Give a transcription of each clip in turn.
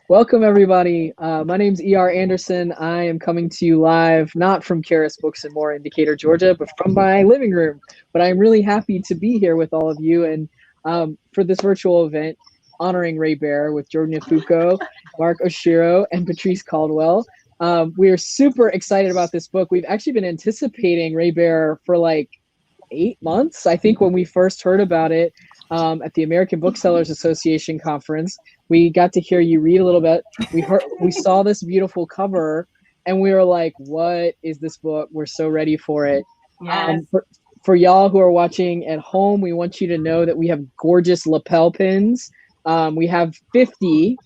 Welcome, everybody. My name's E.R. Anderson. I am coming to you live, not from Charis Books and More in Decatur, Georgia, but from my living room. But I'm really happy to be here with all of you and for this virtual event honoring Raybearer with Jordan Ifueko, Mark Oshiro, and Patrice Caldwell. We are super excited about this book. We've actually been anticipating Raybearer for like 8 months, I think, when we first heard about it. At the American Booksellers Association conference. We got to hear you read a little bit. We saw this beautiful cover, and we were like, "What is this book? We're so ready for it." Yes. For y'all who are watching at home, we want you to know that we have gorgeous lapel pins. We have 50,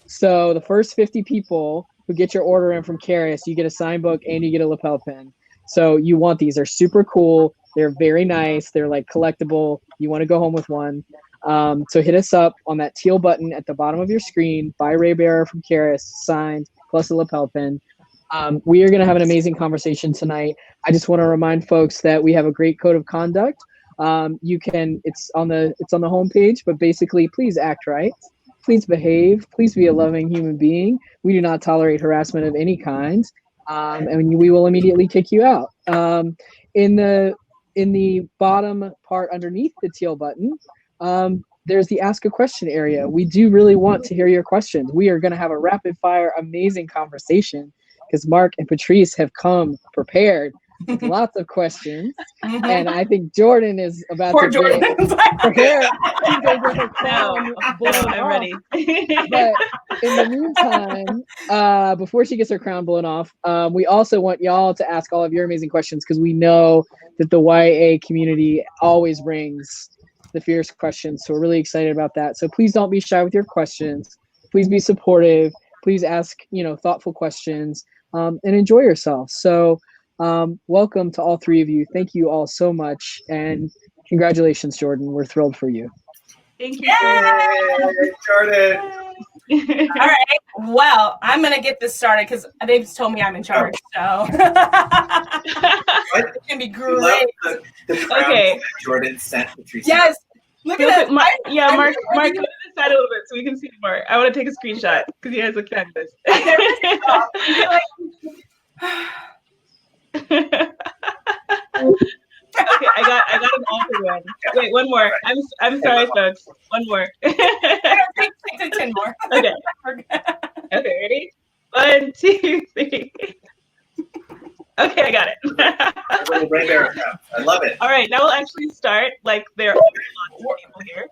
so the first 50 people who get your order in from Charis, you get a signed book and you get a lapel pin. So you want these? They're super cool. They're very nice. They're like collectible. You want to go home with one. So hit us up on that teal button at the bottom of your screen. Buy Raybearer from Charis, signed, plus a lapel pin. We are going to have an amazing conversation tonight. I just want to remind folks that we have a great code of conduct. It's on the homepage, but basically, please act right. Please behave. Please be a loving human being. We do not tolerate harassment of any kind. And we will immediately kick you out. In the bottom part underneath the teal button, there's the ask a question area. We do really want to hear your questions. We are going to have a rapid fire, amazing conversation because Mark and Patrice have come prepared with lots of questions. And I think Jordan is about Poor to Jordan. prepare. She's going to get her crown blown I'm off. ready. But in the meantime, before she gets her crown blown off, we also want y'all to ask all of your amazing questions because we know that the YA community always brings the fierce questions. So we're really excited about that. So please don't be shy with your questions. Please be supportive. Please ask, thoughtful questions and enjoy yourself. So welcome to all three of you. Thank you all so much. And congratulations, Jordan. We're thrilled for you. Thank you. Yay, Jordan. All right. Well, I'm going to get this started because they've told me I'm in charge. So it's going to be great. The crown Jordan sent Patrice. Yes. Look at that. Mark, go to the side a little bit so we can see Mark. I want to take a screenshot because he has a canvas. Okay, I got an awesome one. Wait, one more. I'm sorry, folks. One more. Take 10 more. Okay. Okay, ready? 1, 2, 3. Okay, I got it. Raybearer crown. I love it. All right, now we'll actually start. Like there are lots of people here.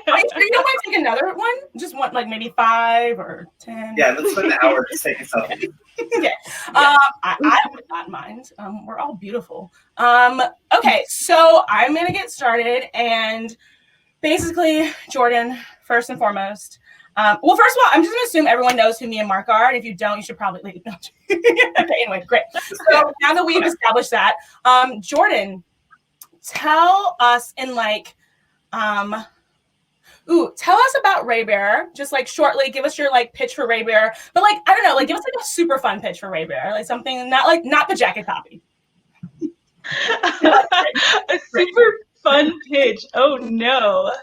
Are you don't want to take another one? Just want like maybe 5 or 10. Yeah, let's spend an hour to take a selfie. Okay. I would not mind. We're all beautiful. Okay, so I'm gonna get started, and basically, Jordan, first and foremost. Well, first of all, I'm just gonna assume everyone knows who me and Mark are. And if you don't, you should probably leave. Okay, anyway, great. So now that we've established that, Jordan, tell us in tell us about Raybearer. Just like shortly, give us your pitch for Raybearer. But I don't know, give us a super fun pitch for Raybearer, like something not the jacket copy. A super fun pitch. Oh no.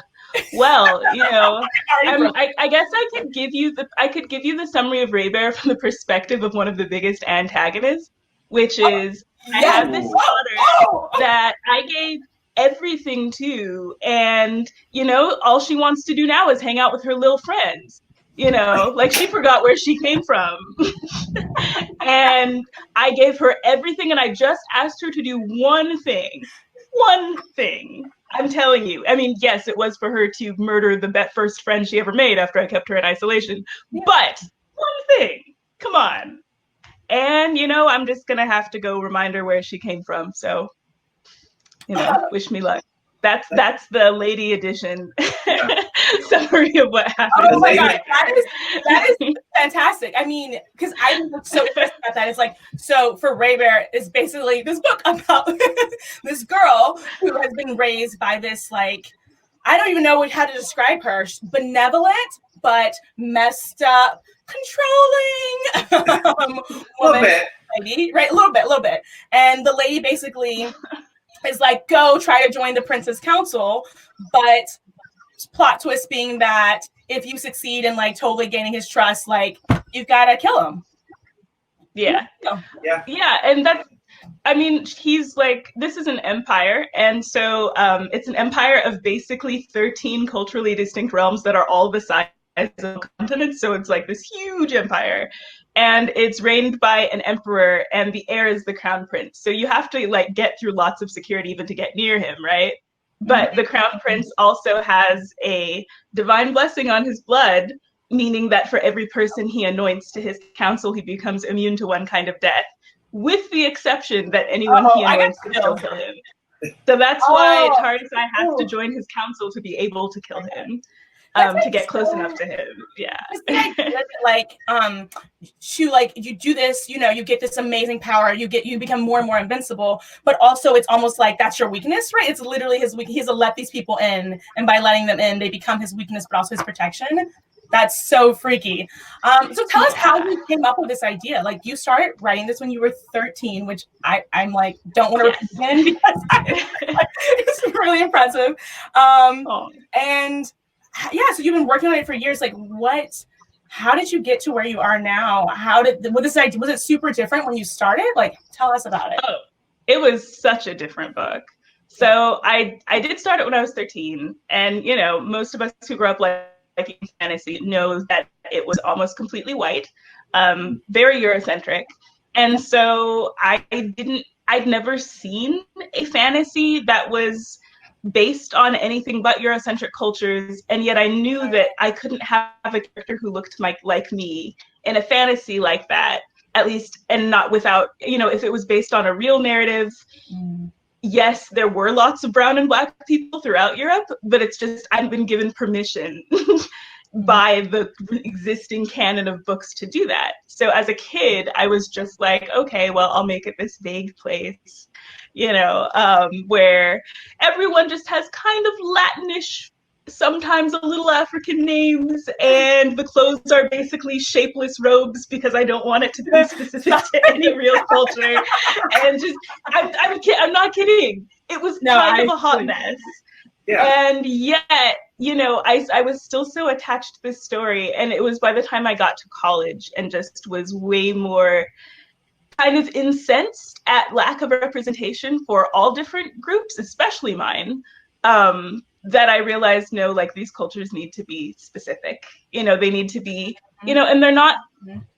Well, I guess I could give you the summary of Raybearer from the perspective of one of the biggest antagonists, which is I have this daughter that I gave everything to, and all she wants to do now is hang out with her little friends. She forgot where she came from. And I gave her everything, and I just asked her to do one thing. I'm telling you. I mean, yes, it was for her to murder the first friend she ever made after I kept her in isolation. Yeah. But one thing, come on. And, I'm just going to have to go remind her where she came from. So, wish me luck. That's the lady edition summary of what happened. Oh my God, that is fantastic. I mean, because I'm so impressed about that. It's so for Raybearer, it's basically this book about this girl who has been raised by this I don't even know how to describe her, benevolent but messed up, controlling woman, lady, right? A little bit, and the lady basically is go try to join the Prince's Council, but plot twist being that if you succeed in like totally gaining his trust, like you've got to kill him. Yeah. And that's, I mean, he's like, this is an empire. And so it's an empire of basically 13 culturally distinct realms that are all the size of a continent. So it's like this huge empire. And it's reigned by an emperor, and the heir is the crown prince. So you have to like get through lots of security even to get near him, right? But the crown prince also has a divine blessing on his blood, meaning that for every person he anoints to his council, he becomes immune to one kind of death, with the exception that anyone he anoints can still kill him. So that's why Tarisai has to join his council to be able to kill him. To get close enough to him. Yeah. Like, you do this, you know, you get this amazing power, you become more and more invincible, but also it's almost like that's your weakness, right? It's literally his weakness. He has to let these people in, and by letting them in, they become his weakness, but also his protection. That's so freaky. So tell us how you came up with this idea. Like, you started writing this when you were 13, which I'm like, don't want to repeat again because it's really impressive. And yeah, so you've been working on it for years. Like, how did you get to where you are now? Was it super different when you started? Like, tell us about it. Oh, it was such a different book. So I did start it when I was 13. And, you know, most of us who grew up like fantasy knows that it was almost completely white, very Eurocentric. And so I'd never seen a fantasy that was based on anything but Eurocentric cultures, and yet I knew that I couldn't have a character who looked like me in a fantasy like that, at least, and not without, you know, if it was based on a real narrative. Yes, there were lots of brown and black people throughout Europe, but it's just I'd been given permission by the existing canon of books to do that. So as a kid, I was just like, okay, well, I'll make it this vague place, you know, where everyone just has kind of Latinish, sometimes a little African names, and the clothes are basically shapeless robes because I don't want it to be specific to any real culture. And just, I'm not kidding. It was kind of a hot mess. Yeah. And yet, you know, I was still so attached to this story, and it was by the time I got to college and just was way more kind of incensed at lack of representation for all different groups, especially mine, that I realized, no, like these cultures need to be specific. You know, they need to be, you know, and they're not,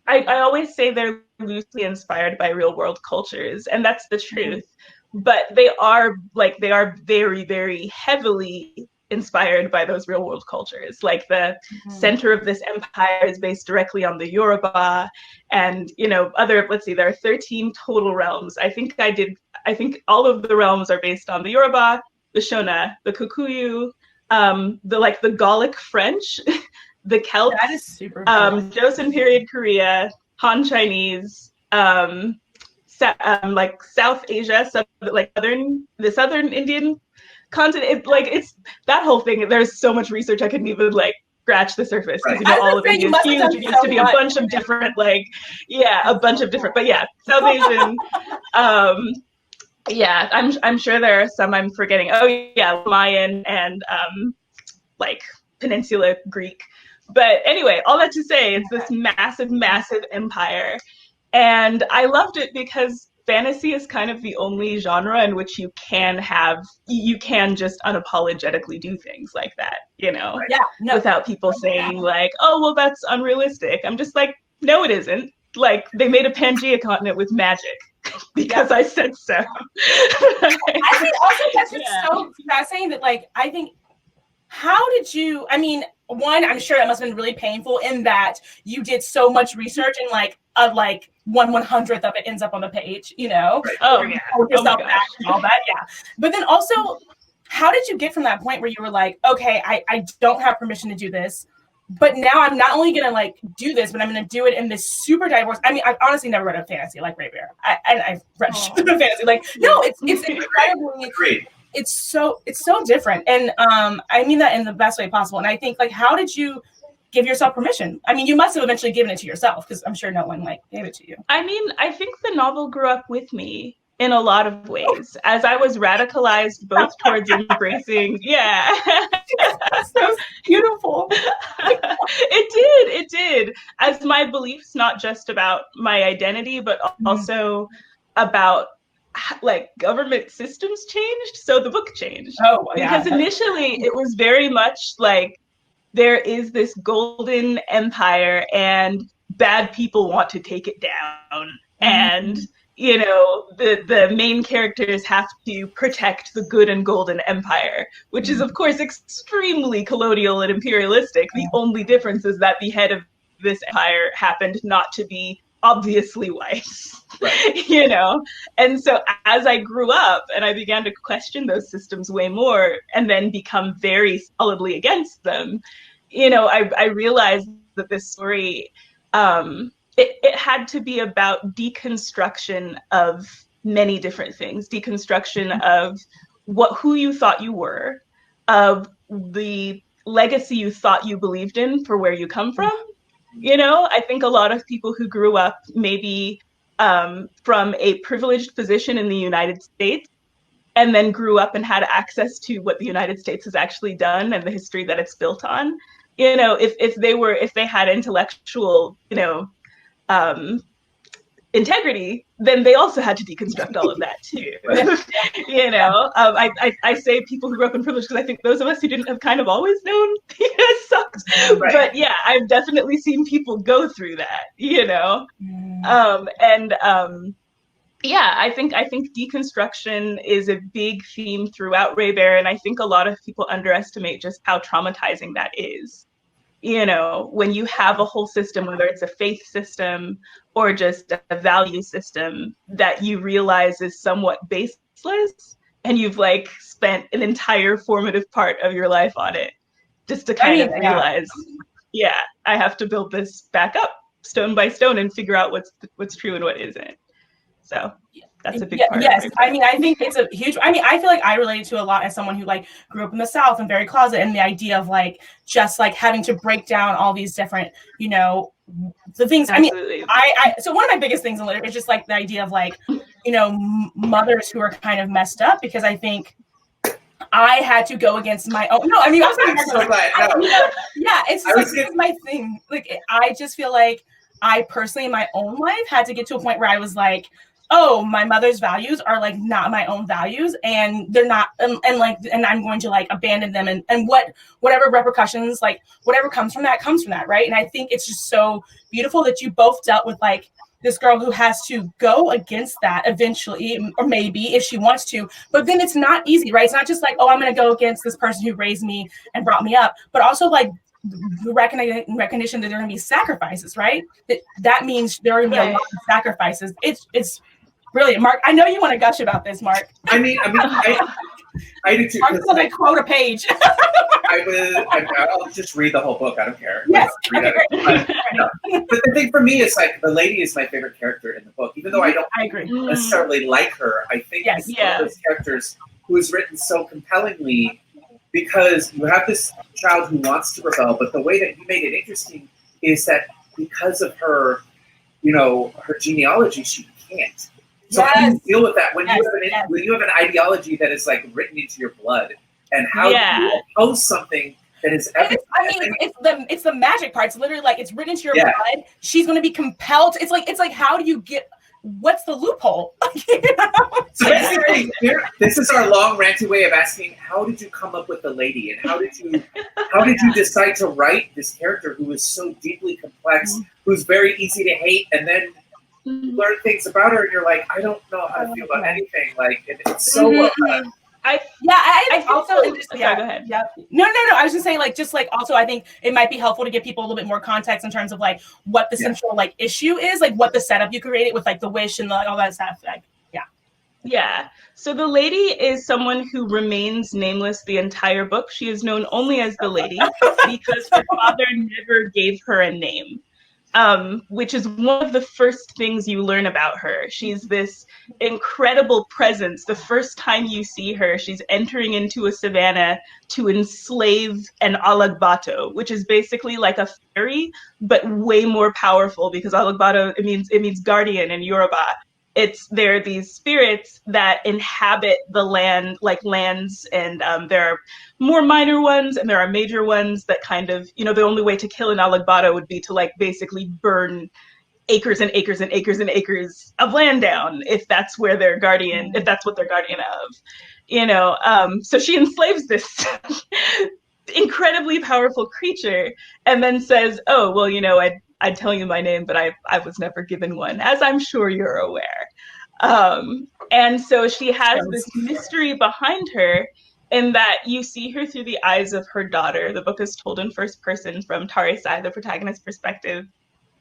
I always say they're loosely inspired by real world cultures, and that's the truth. But they are very, very heavily inspired by those real world cultures. Like the center of this empire is based directly on the Yoruba, and, you know, there are 13 total realms. I think all of the realms are based on the Yoruba, the Shona, the Kikuyu, the Gallic French, the Celts, that is super cool. Joseon period Korea, Han Chinese, like South Asia, the southern Indian continent. It's that whole thing. There's so much research I couldn't even scratch the surface, because you know all of India is huge. It used to be a bunch of different but yeah, South Asian. Yeah, I'm sure there are some I'm forgetting. Oh yeah, Mayan and Peninsula Greek. But anyway, all that to say, it's this massive, massive empire. And I loved it because fantasy is kind of the only genre in which you can just unapologetically do things like that, you know, without people saying oh, well, that's unrealistic. I'm just like, no, it isn't. Like, they made a Pangea continent with magic because I said so. I think also that's just so fascinating that, I think, how did you, I mean, one, I'm sure that must have been really painful in that you did so much research and 1/100th of it ends up on the page, you know? Oh, yeah. Yourself back and all that, yeah. But then also, how did you get from that point where you were like, okay, I don't have permission to do this, but now I'm not only going to do this, but I'm going to do it in this super diverse. I mean, I've honestly never read a fantasy like Raybearer. I've read fantasy. No, it's incredibly great. It's so different. And I mean that in the best way possible. And I think, how did you give yourself permission? I mean, you must have eventually given it to yourself, because I'm sure no one gave it to you. I mean, I think the novel grew up with me in a lot of ways, as I was radicalized both towards embracing. Yeah. beautiful. It did. As my beliefs, not just about my identity, but also about like government systems changed. So the book changed. Oh, yeah. Because initially it was very much like there is this golden empire and bad people want to take it down. And you know, the main characters have to protect the good and golden empire, which is, of course, extremely colonial and imperialistic. The only difference is that the head of this empire happened not to be obviously white, you know? And so as I grew up and I began to question those systems way more and then become very solidly against them, you know, I realized that this story, it had to be about deconstruction of many different things, deconstruction of who you thought you were, of the legacy you thought you believed in for where you come from. You know, I think a lot of people who grew up maybe from a privileged position in the United States and then grew up and had access to what the United States has actually done and the history that it's built on. You know, if they had intellectual, you know, integrity, then they also had to deconstruct all of that too. You know, I say people who grew up in privilege because I think those of us who didn't have kind of always known sucked. Right. But yeah, I've definitely seen people go through that, you know. Yeah, I think deconstruction is a big theme throughout Raybearer, and I think a lot of people underestimate just how traumatizing that is. You know, when you have a whole system, whether it's a faith system or just a value system that you realize is somewhat baseless, and you've like spent an entire formative part of your life on it, just to kind of realize, yeah, I have to build this back up stone by stone and figure out what's true and what isn't. So that's a big part. Yes, I mean, I think it's a huge. I mean, I feel like I relate to a lot as someone who like grew up in the South and very closet, and the idea of like just like having to break down all these different, you know, the things. Absolutely. I mean, so one of my biggest things in literature is just like the idea of like, you know, mothers who are kind of messed up, because I think I had to go against my own. No, I mean, I'm so glad. No. Yeah, it's my thing. Like, I just feel like I personally in my own life had to get to a point where I was like, oh, my mother's values are like not my own values, and they're not, and I'm going to like abandon them, and whatever repercussions, like whatever comes from that, right? And I think it's just so beautiful that you both dealt with like this girl who has to go against that eventually, or maybe if she wants to, but then it's not easy, right? It's not just like, oh, I'm going to go against this person who raised me and brought me up, but also like the recognition that there are going to be sacrifices, right? That means there are going to be a lot of sacrifices. It's brilliant. Mark, I know you want to gush about this, Mark. I do too. Mark's going to quote a page. I'll just read the whole book. I don't care. Yes. Okay, great. But the thing for me is like the lady is my favorite character in the book, even though I agree necessarily like her. I think she's one of those characters who is written so compellingly, because you have this child who wants to rebel, but the way that you made it interesting is that because of her, you know, her genealogy, she can't. So how do you deal with that when you have an ideology that is like written into your blood, and how do you oppose something that is? It's the magic part. It's literally like it's written into your blood. She's going to be compelled. It's like how do you get? What's the loophole? You know? So basically, this is our long ranty way of asking: how did you come up with the lady, and how did you decide to write this character who is so deeply complex, who's very easy to hate, and then learn things about her, and you're like, I don't know how to feel about anything. Like it's so well done. I also go ahead. Yeah. No. I was just saying, like, just like also, I think it might be helpful to give people a little bit more context in terms of like what the central like issue is, like what the setup you created with like the wish and all that stuff. Like, yeah. So the lady is someone who remains nameless the entire book. She is known only as the lady because her father never gave her a name. Which is one of the first things you learn about her. She's this incredible presence. The first time you see her, she's entering into a savannah to enslave an alagbato, which is basically like a fairy, but way more powerful, because alagbato, it means guardian in Yoruba. There are these spirits that inhabit the land, like lands, and there are more minor ones and there are major ones that kind of, the only way to kill an Alagbado would be to like basically burn acres and acres and acres and acres of land down if that's where their guardian, if that's what they're guardian of, so she enslaves this incredibly powerful creature and then says, oh, well, I'd tell you my name, but I was never given one, as I'm sure you're aware. And so she has this mystery behind her in that you see her through the eyes of her daughter. The book is told in first person from Tarisai, the protagonist's perspective,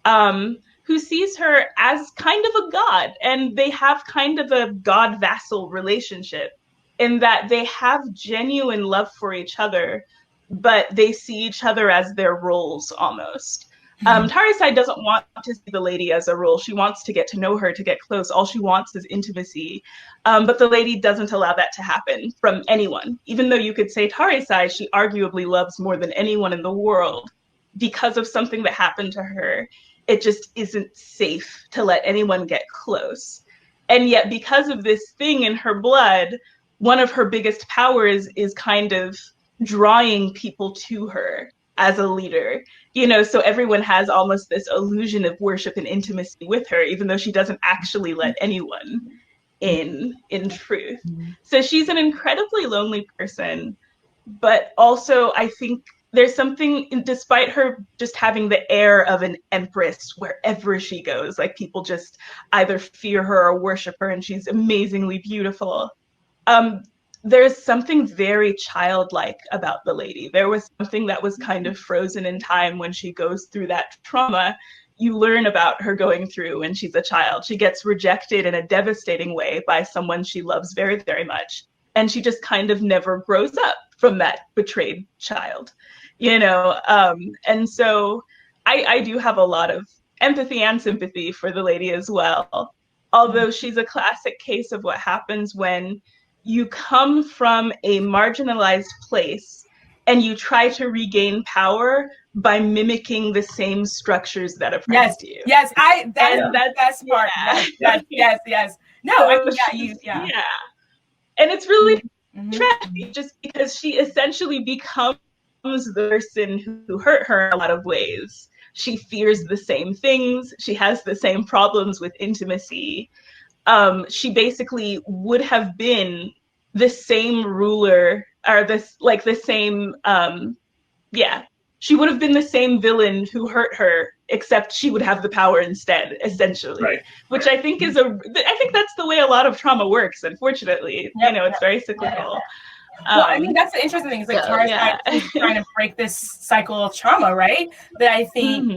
who sees her as kind of a god, and they have kind of a god-vassal relationship in that they have genuine love for each other, but they see each other as their roles almost. Tarisai doesn't want to see the lady as a role. She wants to get to know her, to get close. All she wants is intimacy. But the lady doesn't allow that to happen from anyone. Even though you could say Tarisai, she arguably loves more than anyone in the world. Because of something that happened to her, it just isn't safe to let anyone get close. And yet, because of this thing in her blood, one of her biggest powers is kind of drawing people to her as a leader, so everyone has almost this illusion of worship and intimacy with her, even though she doesn't actually let anyone in truth. So she's an incredibly lonely person, but also I think there's something, despite her just having the air of an empress wherever she goes, like people just either fear her or worship her, and she's amazingly beautiful. There's something very childlike about the lady. There was something that was kind of frozen in time when she goes through that trauma. You learn about her going through when she's a child. She gets rejected in a devastating way by someone she loves very, very much. And she just kind of never grows up from that betrayed child, And so I do have a lot of empathy and sympathy for the lady as well. Although she's a classic case of what happens when you come from a marginalized place and you try to regain power by mimicking the same structures that oppressed you. Yes, that's the best part. Yes. No, yeah. And it's really tragic just because she essentially becomes the person who hurt her in a lot of ways. She fears the same things. She has the same problems with intimacy. She basically would have been the same ruler, or she would have been the same villain who hurt her, except she would have the power instead, essentially. Right. Which I think I think that's the way a lot of trauma works, unfortunately. It's very cyclical. Yeah. Well, I mean, that's the interesting thing is like Tarisai is trying to break this cycle of trauma, right? That I think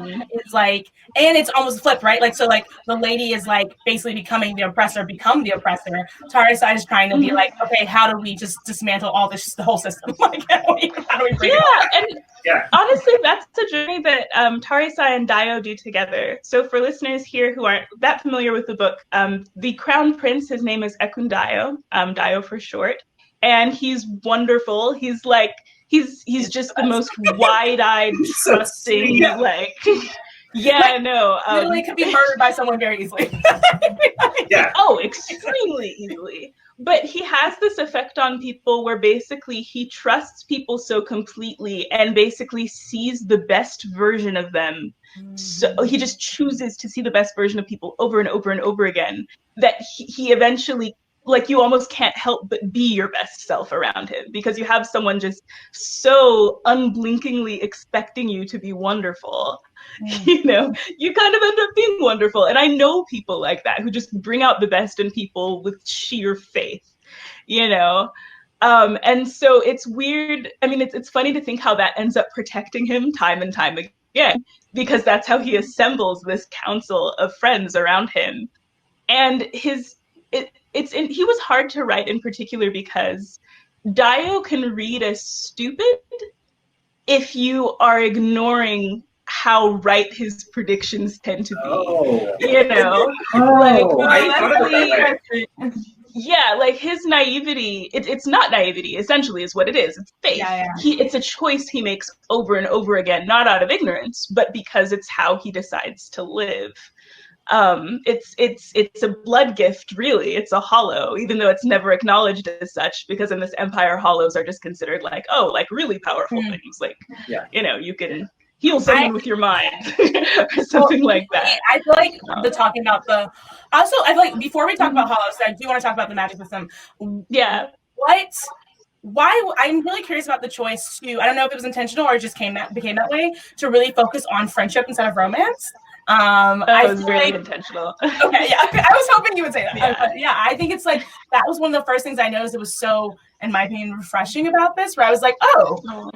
is like, and it's almost flipped, right? Like, so like the lady is like basically become the oppressor. Tarisai is trying to be like, okay, how do we just dismantle the whole system? Like, how do we break it? Honestly, that's the journey that Tarisai and Dio do together. So for listeners here who aren't that familiar with the book, the Crown Prince, his name is Ekundayo, Dio for short. And he's wonderful. He's like, he's just the most wide-eyed, trusting, literally could be murdered by someone very easily. Oh, extremely easily. But he has this effect on people where basically he trusts people so completely and basically sees the best version of them. So he just chooses to see the best version of people over and over and over again, that he eventually, like, you almost can't help but be your best self around him because you have someone just so unblinkingly expecting you to be wonderful. You kind of end up being wonderful. And I know people like that who just bring out the best in people with sheer faith, and so it's weird. I mean, it's funny to think how that ends up protecting him time and time again, because that's how he assembles this council of friends around him. And he was hard to write in particular because Dio can read as stupid if you are ignoring how right his predictions tend to be. Like his naivety, it's not naivety, essentially, is what it is. It's faith. It's a choice he makes over and over again, not out of ignorance, but because it's how he decides to live. It's a blood gift, really. It's a hollow, even though it's never acknowledged as such, because in this empire, hollows are just considered like, oh, like really powerful things. Like, you know, you can heal someone with your mind or something like that. I feel like the talking about the, also, I feel like before we talk about hollows, I do want to talk about the magic system. Yeah. Why I'm really curious about the choice to, I don't know if it was intentional or it just became that way, to really focus on friendship instead of romance. That was really intentional. Okay, yeah, I was hoping you would say that. Yeah, I think it's like, that was one of the first things I noticed that was so, in my opinion, refreshing about this, where I was like, oh,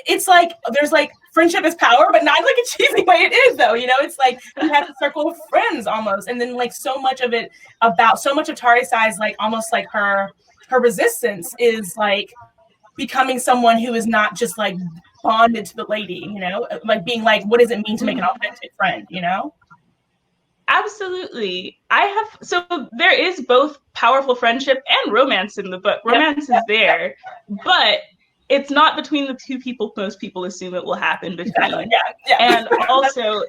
it's like, there's like, friendship is power, but not like a cheesy way it is, though. You know, it's like, you have a circle of friends almost. And then like so much of Tarisai's like, almost like her resistance is like becoming someone who is not just like bonded to the lady, you know, like being like, what does it mean to make an authentic friend, you know? Absolutely. So there is both powerful friendship and romance in the book. Romance is there, but it's not between the two people most people assume it will happen between. And also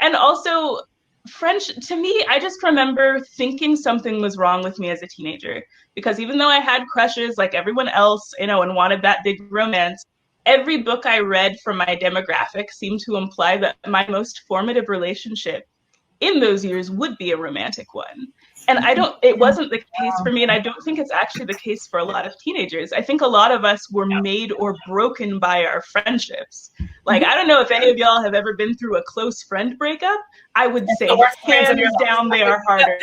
and also French, to me, I just remember thinking something was wrong with me as a teenager, because even though I had crushes like everyone else, you know, and wanted that big romance, every book I read from my demographic seemed to imply that my most formative relationship in those years would be a romantic one. And it wasn't the case for me, and I don't think it's actually the case for a lot of teenagers. I think a lot of us were made or broken by our friendships. Like, I don't know if any of y'all have ever been through a close friend breakup. I would say hands down they are harder.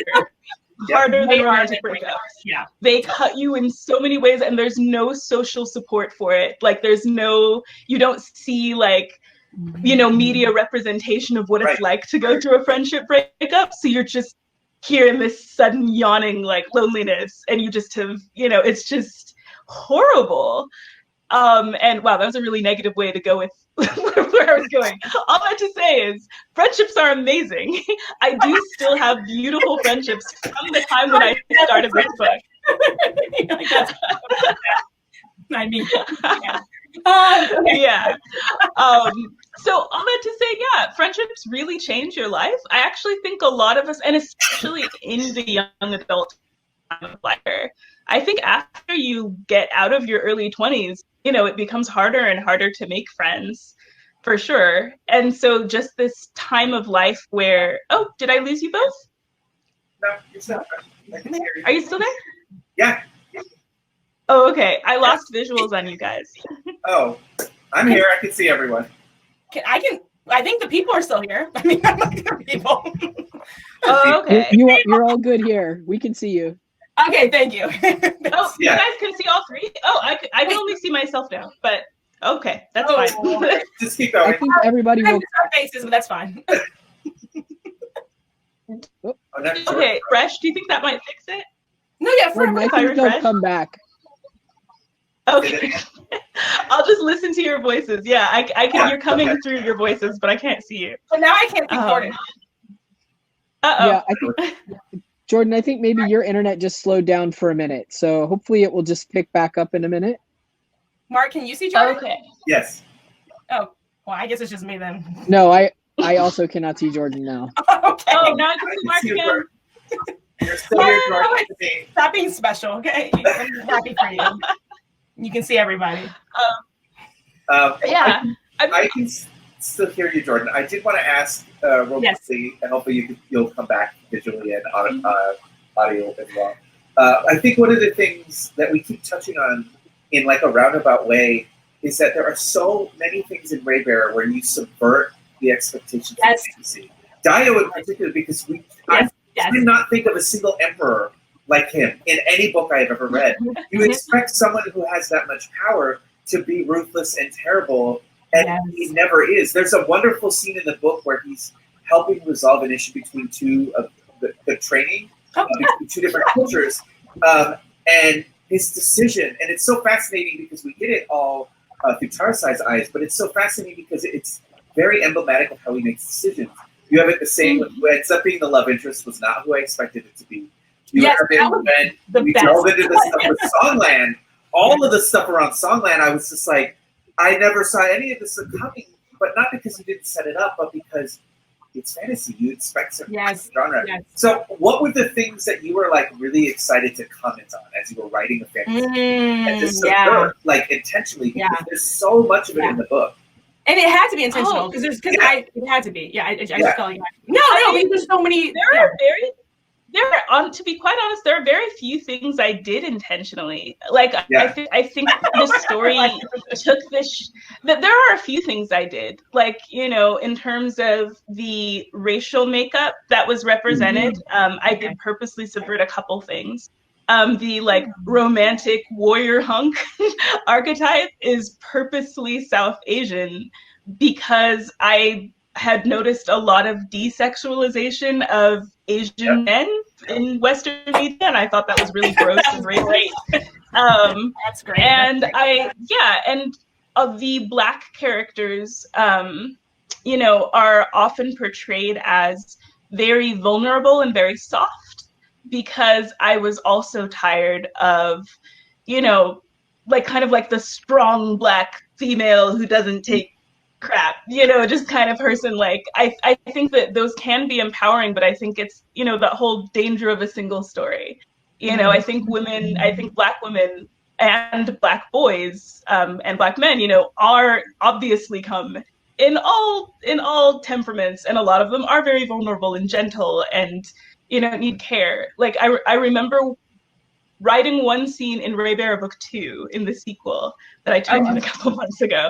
Harder than romantic breakups. Yeah. They cut you in so many ways, and there's no social support for it. Like, you don't see like, you know, media representation of what it's like to go through a friendship breakup. So you're just here in this sudden yawning like loneliness, and you just have, you know, it's just horrible. And wow, that was a really negative way to go with where I was going. All I have to say is friendships are amazing. I do still have beautiful friendships from the time when I started this book. I mean, so all that to say, friendships really change your life. I actually think a lot of us, and especially in the young adult time of life, I think after you get out of your early 20s, you know, it becomes harder and harder to make friends, for sure. And so just this time of life where, oh, did I lose you both? No, you're still there. Are you still there? Yeah. Oh, okay. I lost visuals on you guys. Oh, I'm here. I can see everyone. I think the people are still here. I mean, I'm like the people. Oh, okay. You're all good here. We can see you. Okay, thank you. You guys can see all three? Oh, I can only see myself now, but okay, that's fine. Just keep going. I think everybody will. Our faces, but that's fine. Okay, Fresh, do you think that might fix it? No, yeah, I think they'll come back. Okay. I'll just listen to your voices. Yeah, I can. You're coming through your voices, but I can't see you. But now I can't see Jordan. Yeah, I think, Jordan, I think maybe your internet just slowed down for a minute, so hopefully it will just pick back up in a minute. Mark, can you see Jordan? Okay. Yes. Oh, well, I guess it's just me then. No, I also cannot see Jordan now. Okay. Oh, now I can see Mark again. You're still here, Jordan. Stop being special, okay? I'm happy for you. You can see everybody. Yeah. I can still hear you, Jordan. I did want to ask real quickly, and hopefully you'll come back visually and audio as well. I think one of the things that we keep touching on in like a roundabout way is that there are so many things in Raybearer where you subvert the expectations of fantasy. Dio in particular, because I did not think of a single emperor like him in any book I have ever read. You expect someone who has that much power to be ruthless and terrible, and he never is. There's a wonderful scene in the book where he's helping resolve an issue between two of the training, between two different cultures, and his decision. And it's so fascinating because we get it all through Tarisai's eyes, but it's so fascinating because it's very emblematic of how he makes decisions. You have it the same with who ends up being the love interest was not who I expected it to be. You have it when we delve into the stuff with Songland. All of the stuff around Songland, I was just like, I never saw any of this coming, but not because he didn't set it up, but because it's fantasy. You expect some genre. Yes. So what were the things that you were like really excited to comment on as you were writing a fantasy? And just like intentionally, because there's so much of it in the book. And it had to be intentional because it had to be. Yeah, I just felt like no, because there's so many. To be quite honest, there are very few things I did intentionally. Like I think this story took this. That there are a few things I did, like, you know, in terms of the racial makeup that was represented. I did purposely subvert a couple things. The like romantic warrior hunk archetype is purposely South Asian because I had noticed a lot of desexualization of Asian men in Western media, and I thought that was really gross and racist. That's great. And the Black characters, you know, are often portrayed as very vulnerable and very soft, because I was also tired of, you know, like kind of like the strong Black female who doesn't take crap, you know, just kind of person. Like I think that those can be empowering, but I think it's, you know, the whole danger of a single story. You know, I think Black women and Black boys and Black men, you know, are obviously come in all temperaments, and a lot of them are very vulnerable and gentle and, you know, need care. Like I remember writing one scene in Raybearer book 2 in the sequel that I typed in a couple months ago.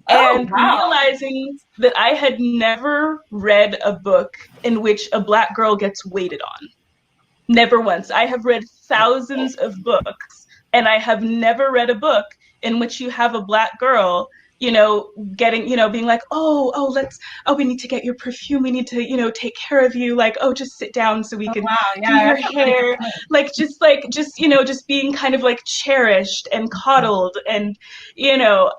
And realizing that I had never read a book in which a Black girl gets waited on. Never once. I have read thousands of books, and I have never read a book in which you have a Black girl, you know, getting, you know, being like, we need to get your perfume. We need to, you know, take care of you. Like, just sit down so we can do your hair. Like, just, you know, just being kind of like cherished and coddled and, you know,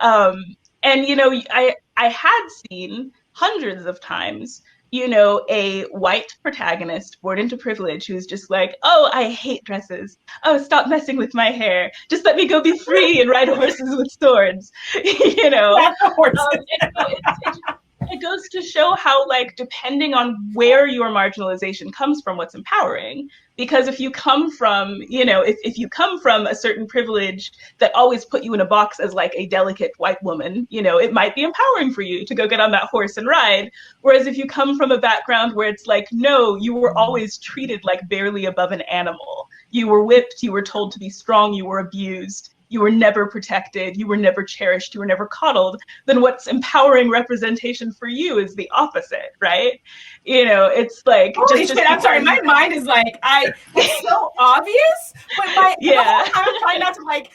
and, you know, I had seen hundreds of times, you know, a white protagonist born into privilege who's just like, I hate dresses. Stop messing with my hair. Just let me go be free and ride horses with swords. You know, it goes to show how, like, depending on where your marginalization comes from, what's empowering. Because if you come from, you know, if you come from a certain privilege that always put you in a box as like a delicate white woman, you know, it might be empowering for you to go get on that horse and ride. Whereas if you come from a background where it's like, no, you were always treated like barely above an animal. You were whipped, you were told to be strong, you were abused. You were never protected, you were never cherished, you were never coddled, then what's empowering representation for you is the opposite, right? You know, it's like... I'm sorry, my mind is like, it's so obvious, but I'm trying not to like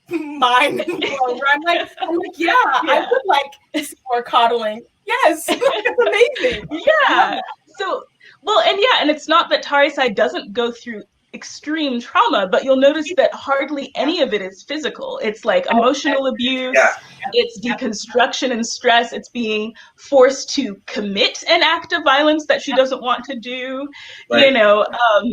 mind blow, where I'm like, I would like more coddling. Yes, it's amazing. Yeah. So, and it's not that Tarisai doesn't go through extreme trauma, but you'll notice that hardly any of it is physical. It's like emotional abuse, it's deconstruction and stress, it's being forced to commit an act of violence that she doesn't want to do, you know,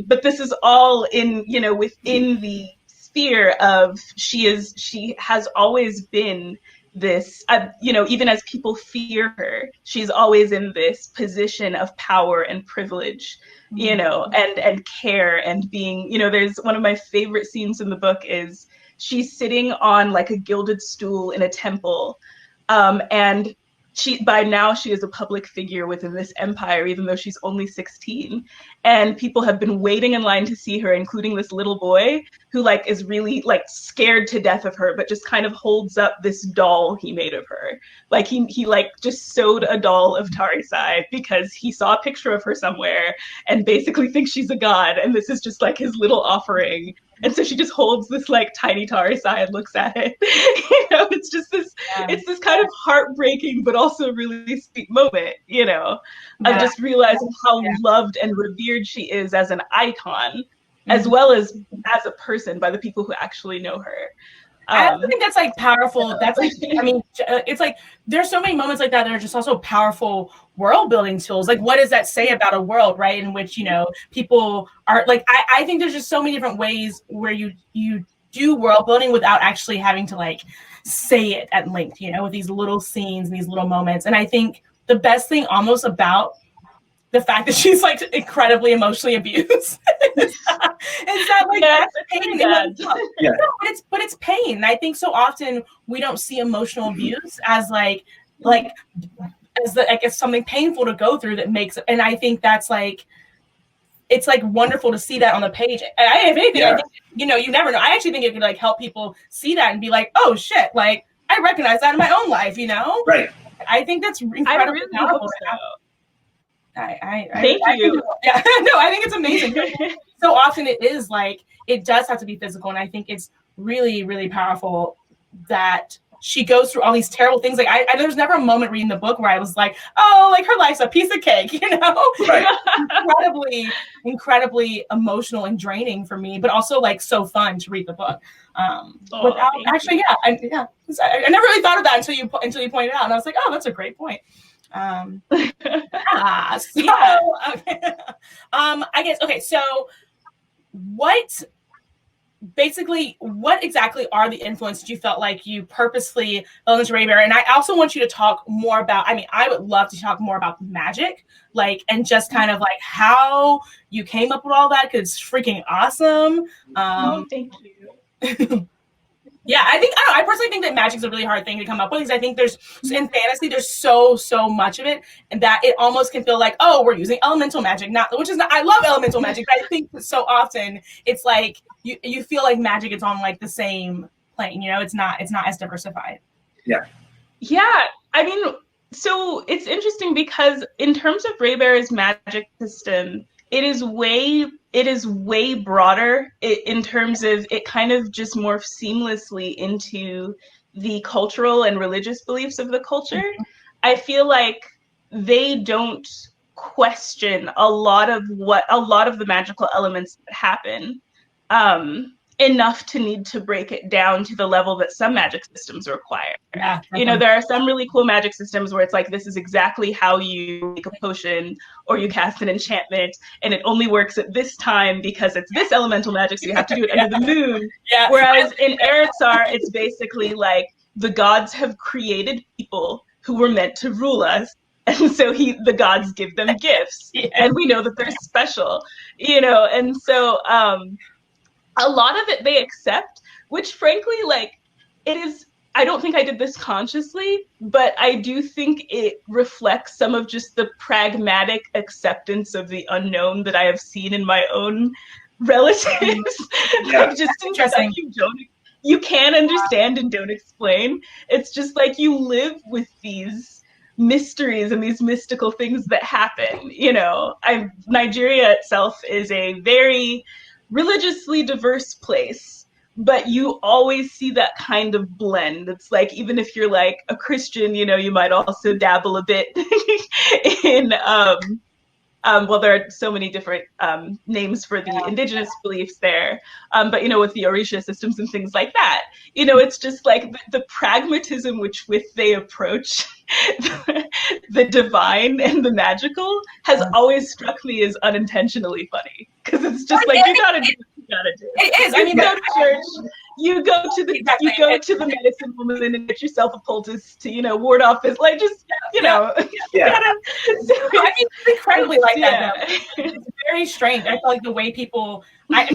but this is all in, you know, within the sphere of she has always been this, you know, even as people fear her, she's always in this position of power and privilege, you know, and care and being, you know, there's one of my favorite scenes in the book is she's sitting on like a gilded stool in a temple, and by now she is a public figure within this empire, even though she's only 16. And people have been waiting in line to see her, including this little boy who like is really like scared to death of her, but just kind of holds up this doll he made of her. Like he like just sewed a doll of Tarisai because he saw a picture of her somewhere and basically thinks she's a god. And this is just like his little offering. And so she just holds this like tiny Tarisai and looks at it. You know, it's just this, it's this kind of heartbreaking, but also really sweet moment, you know, of just realizing how loved and revered she is as an icon, as well as a person by the people who actually know her. I think that's like powerful. That's like, I mean, it's like there's so many moments like that that are just also powerful world building tools. Like, what does that say about a world, right? In which, you know, people are like, I think there's just so many different ways where you do world building without actually having to like say it at length, you know, with these little scenes and these little moments. And I think the best thing almost about the fact that she's like incredibly emotionally abused. Is that like that's pain? Yeah. No, but it's pain. And I think so often we don't see emotional abuse as like as the, I guess, something painful to go through that makes, and I think that's like, it's like wonderful to see that on the page. If anything, I think, you know, you never know. I actually think it could like help people see that and be like, oh shit, like I recognize that in my own life, you know? Right. I think that's incredibly powerful. Thank you. Yeah, no, I think it's amazing. So often it is like, it does have to be physical. And I think it's really, really powerful that she goes through all these terrible things. Like there's never a moment reading the book where I was like, oh, like her life's a piece of cake, you know? Right. incredibly emotional and draining for me, but also like so fun to read the book. I never really thought of that until you pointed it out. And I was like, oh, that's a great point. Okay. I guess, okay. So what exactly are the influences you felt like you purposely fell into Raybearer? And I also want you to talk more about, I mean, I would love to talk more about magic, like, and just kind of like how you came up with all that, because it's freaking awesome. Thank you. Yeah, I personally think that magic's a really hard thing to come up with, because I think there's, in fantasy, there's so much of it, and that it almost can feel like, oh, we're using elemental magic, I love elemental magic, but I think that so often it's like, you feel like magic is on like the same plane, you know, it's not as diversified. Yeah. Yeah, I mean, so it's interesting because in terms of Raybearer's magic system, it is way broader in terms of it kind of just morphs seamlessly into the cultural and religious beliefs of the culture. Mm-hmm. I feel like they don't question a lot of the magical elements that happen enough to need to break it down to the level that some magic systems require. Yeah, you know, there are some really cool magic systems where it's like, this is exactly how you make a potion or you cast an enchantment, and it only works at this time because it's this elemental magic, so you have to do it under the moon. Yeah. Whereas in Aritsar, it's basically like the gods have created people who were meant to rule us, and so the gods give them gifts, and we know that they're special, you know, and so a lot of it they accept, which frankly, like, it is, I don't think I did this consciously, but I do think it reflects some of just the pragmatic acceptance of the unknown that I have seen in my own relatives. Yeah. Just interesting. You can't understand and don't explain. It's just like you live with these mysteries and these mystical things that happen. You know, Nigeria itself is a very religiously diverse place, but you always see that kind of blend. It's like, even if you're like a Christian, you know, you might also dabble a bit in well, there are so many different names for the indigenous beliefs there, but, you know, with the Orisha systems and things like that, you know, it's just like the pragmatism with they approach the divine and the magical has always struck me as unintentionally funny, because it's just like, you gotta do what you gotta do. It is. I mean, you go to church, you go to the medicine woman and get yourself a poultice to, you know, ward off this, like, just, you know. Yeah. I mean, it's incredibly like that. It's very strange. I feel like the way people, my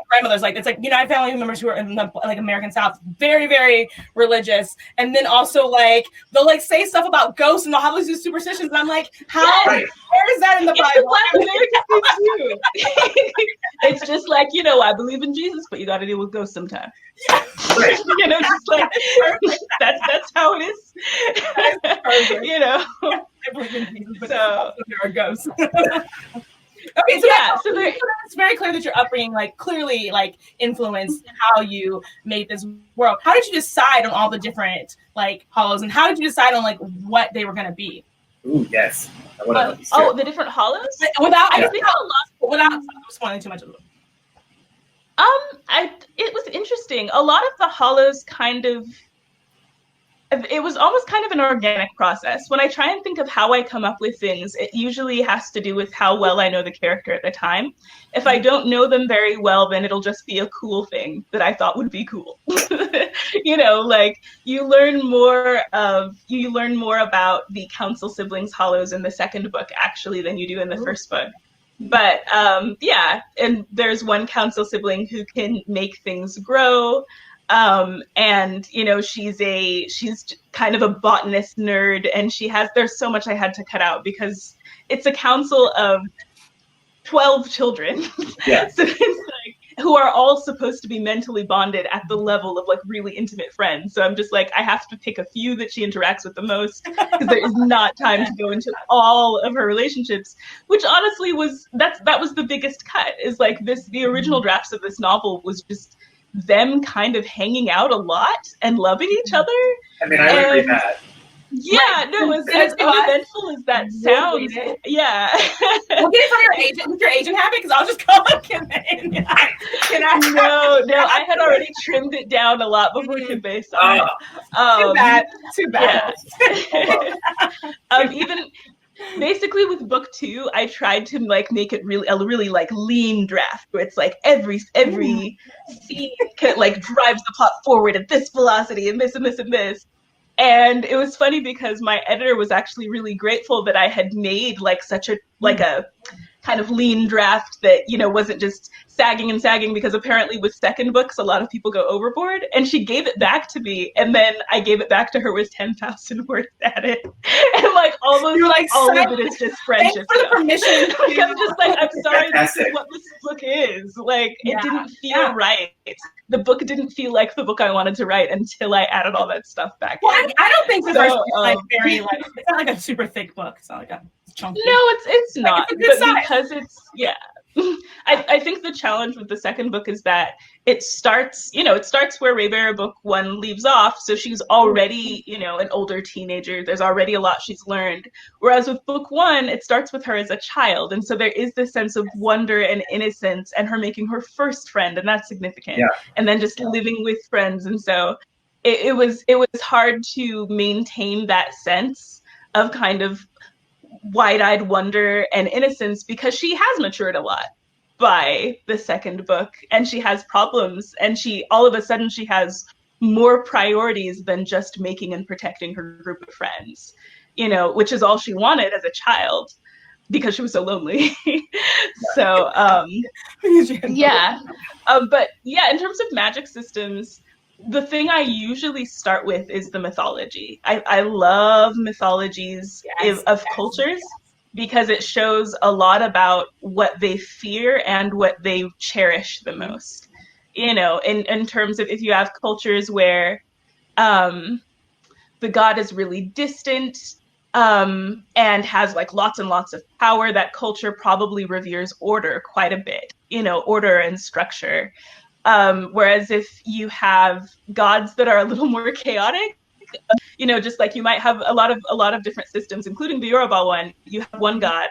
grandmother's like, it's like, you know, I have family members who are in the like American South, very, very religious, and then also like they'll like say stuff about ghosts and they'll have these superstitions, and I'm like, where is that in the Bible? Black American thing too. It's just like, you know, I believe in Jesus, but you got to deal with ghosts sometimes. Right. You know, just like that's how it is. You know. I believe in Jesus, but so there are ghosts. Okay, so yeah, so it's very clear that your upbringing, like, clearly, like, influenced how you made this world. How did you decide on all the different, like, hollows, and how did you decide on, like, what they were going to be? Ooh, yes. The different hollows? Without spoiling too much of them. It was interesting. A lot of the hollows kind of it was almost kind of an organic process. When I try and think of how I come up with things, it usually has to do with how well I know the character at the time. If I don't know them very well, then it'll just be a cool thing that I thought would be cool. You know, like you learn more about the council siblings hollows in the second book actually than you do in the first book. But yeah, and there's one council sibling who can make things grow. And you know, she's kind of a botanist nerd, and there's so much I had to cut out because it's a council of 12 children. Yeah. So it's like, who are all supposed to be mentally bonded at the level of like really intimate friends. So I'm just like, I have to pick a few that she interacts with the most because there is not time to go into all of her relationships, which honestly that was the biggest cut, is like the original drafts of this novel was just them kind of hanging out a lot and loving each other. I mean, I would read that. Yeah, no, as eventful as that sounds. Yeah. We'll get it from your agent. With your agent have it, because I'll just come up and No, I had already trimmed it down a lot before Kimbe saw it. Too bad. Yeah. Even basically with book 2, I tried to like make it really like lean draft where it's like every scene like drives the plot forward at this velocity and this and this and this. And it was funny because my editor was actually really grateful that I had made like such a kind of lean draft that, you know, wasn't just sagging, because apparently with second books, a lot of people go overboard. And she gave it back to me. And then I gave it back to her with 10,000 words added. And like almost like all of it is just friendship. Thanks for the permission. Like, I'm just like, I'm sorry, this is what this book is. Like, it didn't feel right. The book didn't feel like the book I wanted to write until I added all that stuff back. Well, I don't think the first book is like very like, it's not like a super thick book. It's not like a chunky. No, it's not. It's a good size. Because it's I think the challenge with the second book is that it starts where Raybearer book 1 leaves off. So she's already, you know, an older teenager. There's already a lot she's learned. Whereas with book 1, it starts with her as a child. And so there is this sense of wonder and innocence and her making her first friend. And that's significant. Yeah. And then just living with friends. And so it was hard to maintain that sense of kind of wide-eyed wonder and innocence because she has matured a lot by the second book, and she has problems, and she all of a sudden she has more priorities than just making and protecting her group of friends, you know, which is all she wanted as a child because she was so lonely. So but yeah, in terms of magic systems, the thing I usually start with is the mythology. I love mythologies of cultures because it shows a lot about what they fear and what they cherish the most. You know, in terms of if you have cultures where the god is really distant and has like lots and lots of power, that culture probably reveres order quite a bit, you know, order and structure. Whereas if you have gods that are a little more chaotic, you know, just like you might have a lot of different systems, including the Yoruba one, you have one god.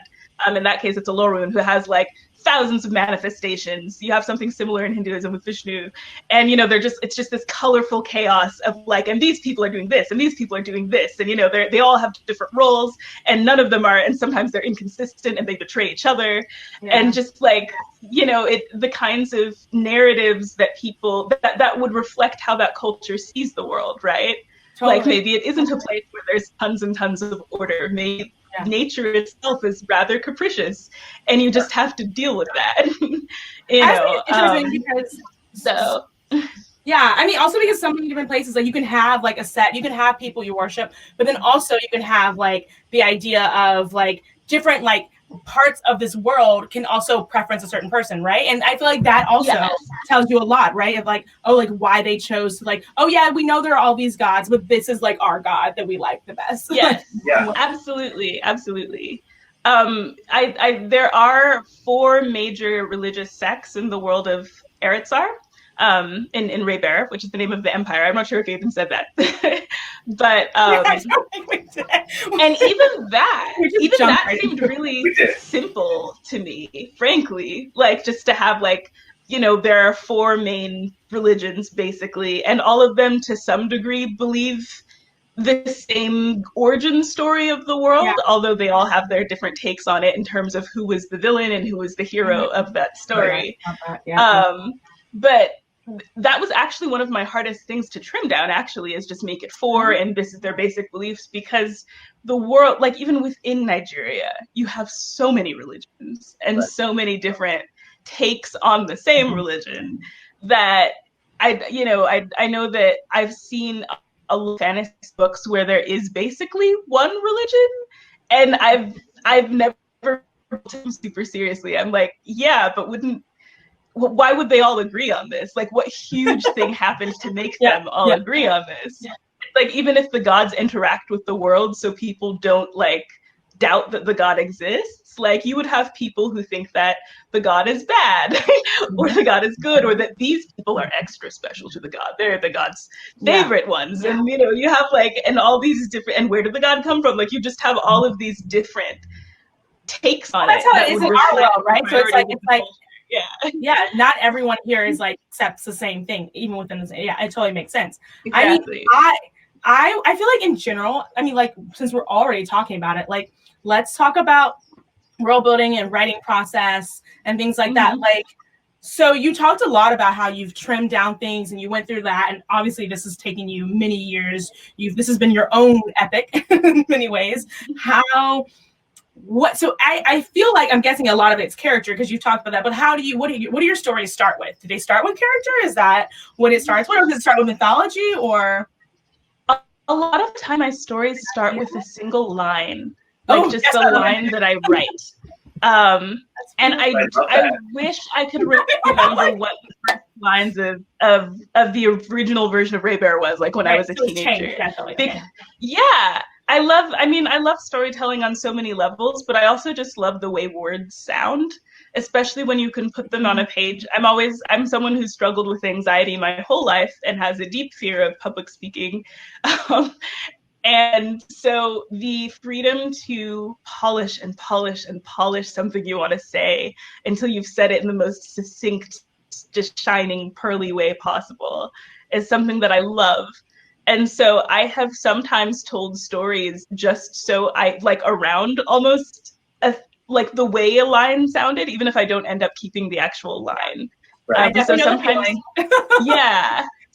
In that case, it's a Lorun who has like thousands of manifestations. You have something similar in Hinduism with Vishnu. And, you know, it's just this colorful chaos of like, and these people are doing this, and these people are doing this. And, you know, they all have different roles, and none of them are, and sometimes they're inconsistent and they betray each other. Yeah. And just like, you know, the kinds of narratives that people, that would reflect how that culture sees the world, right? Totally. Like maybe it isn't a place where there's tons and tons of order. Maybe nature itself is rather capricious, and you just have to deal with that. You know, yeah, I mean, also because so many different places, like you can have like a set, you can have people you worship, but then also you can have like the idea of like different like parts of this world can also preference a certain person, right? And I feel like that also tells you a lot, right? Of like, oh, like why they chose to like, oh yeah, we know there are all these gods, but this is like our god that we like the best. Yes, absolutely. There are 4 major religious sects in the world of Aritsar, in Raybearer, which is the name of the empire. I'm not sure if you even said that. But I don't think we did. And even that seemed really simple to me, frankly. Like just to have like, you know, there are 4 main religions basically, and all of them to some degree believe the same origin story of the world, although they all have their different takes on it in terms of who was the villain and who was the hero of that story. But that was actually one of my hardest things to trim down, actually, is just make it 4 and this is their basic beliefs, because the world, like even within Nigeria, you have so many religions and so many different takes on the same religion that I know that I've seen a lot of fantasy books where there is basically one religion, and I've never taken them super seriously. I'm like, yeah, but why would they all agree on this? Like, what huge thing happened to make them all agree on this? Like, even if the gods interact with the world so people don't like doubt that the god exists, like you would have people who think that the god is bad or the god is good, or that these people are extra special to the god, they're the god's favorite ones. And you have like, and all these different, and where did the god come from? Like, you just have all of these different takes on it. That's how it is in our world, right? So it's like not everyone here is like accepts the same thing, even within the same. Yeah, it totally makes sense. Exactly. I mean, I feel like in general, I mean, like, since we're already talking about it, like, let's talk about world building and writing process and things like that. Like, so you talked a lot about how you've trimmed down things and you went through that, and obviously this has taken you many years. This has been your own epic in many ways. So I feel like I'm guessing a lot of it's character, because you talked about that, but what do your stories start with? Do they start with character? Is that what it starts with? Or does it start with mythology? Or a lot of the time my stories start with a single line, like just the line that I write. And I wish I could remember what the first lines of the original version of Raybearer was, like when I was a teenager. I love storytelling on so many levels, but I also just love the way words sound, especially when you can put them on a page. I'm someone who's struggled with anxiety my whole life and has a deep fear of public speaking. And so the freedom to polish and polish and polish something you want to say until you've said it in the most succinct, just shining, pearly way possible is something that I love. And so I have sometimes told stories just so I like around almost like the way a line sounded, even if I don't end up keeping the actual line. So sometimes,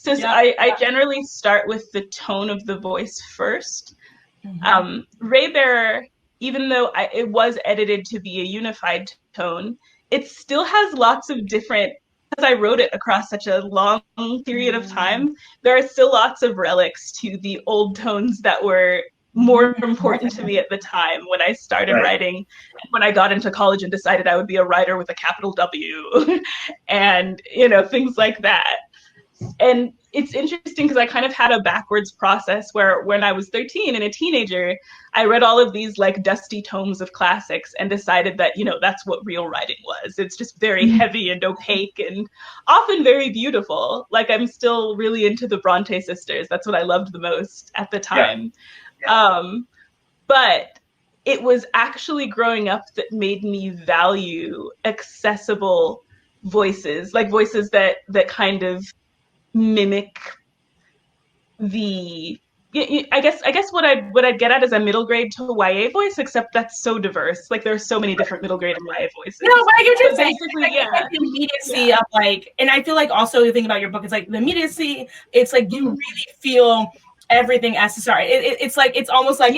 I generally start with the tone of the voice first. Raybearer, even though it was edited to be a unified tone, it still has lots of different, because I wrote it across such a long period of time, there are still lots of relics to the old tones that were more important to me at the time when I started writing, when I got into college and decided I would be a writer with a capital W and, things like that. And it's interesting because I kind of had a backwards process where when I was 13 and a teenager, I read all of these like dusty tomes of classics and decided that, that's what real writing was. It's just very heavy and opaque and often very beautiful. Like, I'm still really into the Bronte sisters. That's what I loved the most at the time. But it was actually growing up that made me value accessible voices, like voices that kind of mimic the, I guess what I'd get at is a middle grade to YA voice, except that's so diverse. Like, there are so many different middle grade and YA voices. No, but I get what you're saying. Like the immediacy of like, and I feel like also the thing about your book is like the immediacy. It's like you really feel everything as sorry. It's like, it's almost like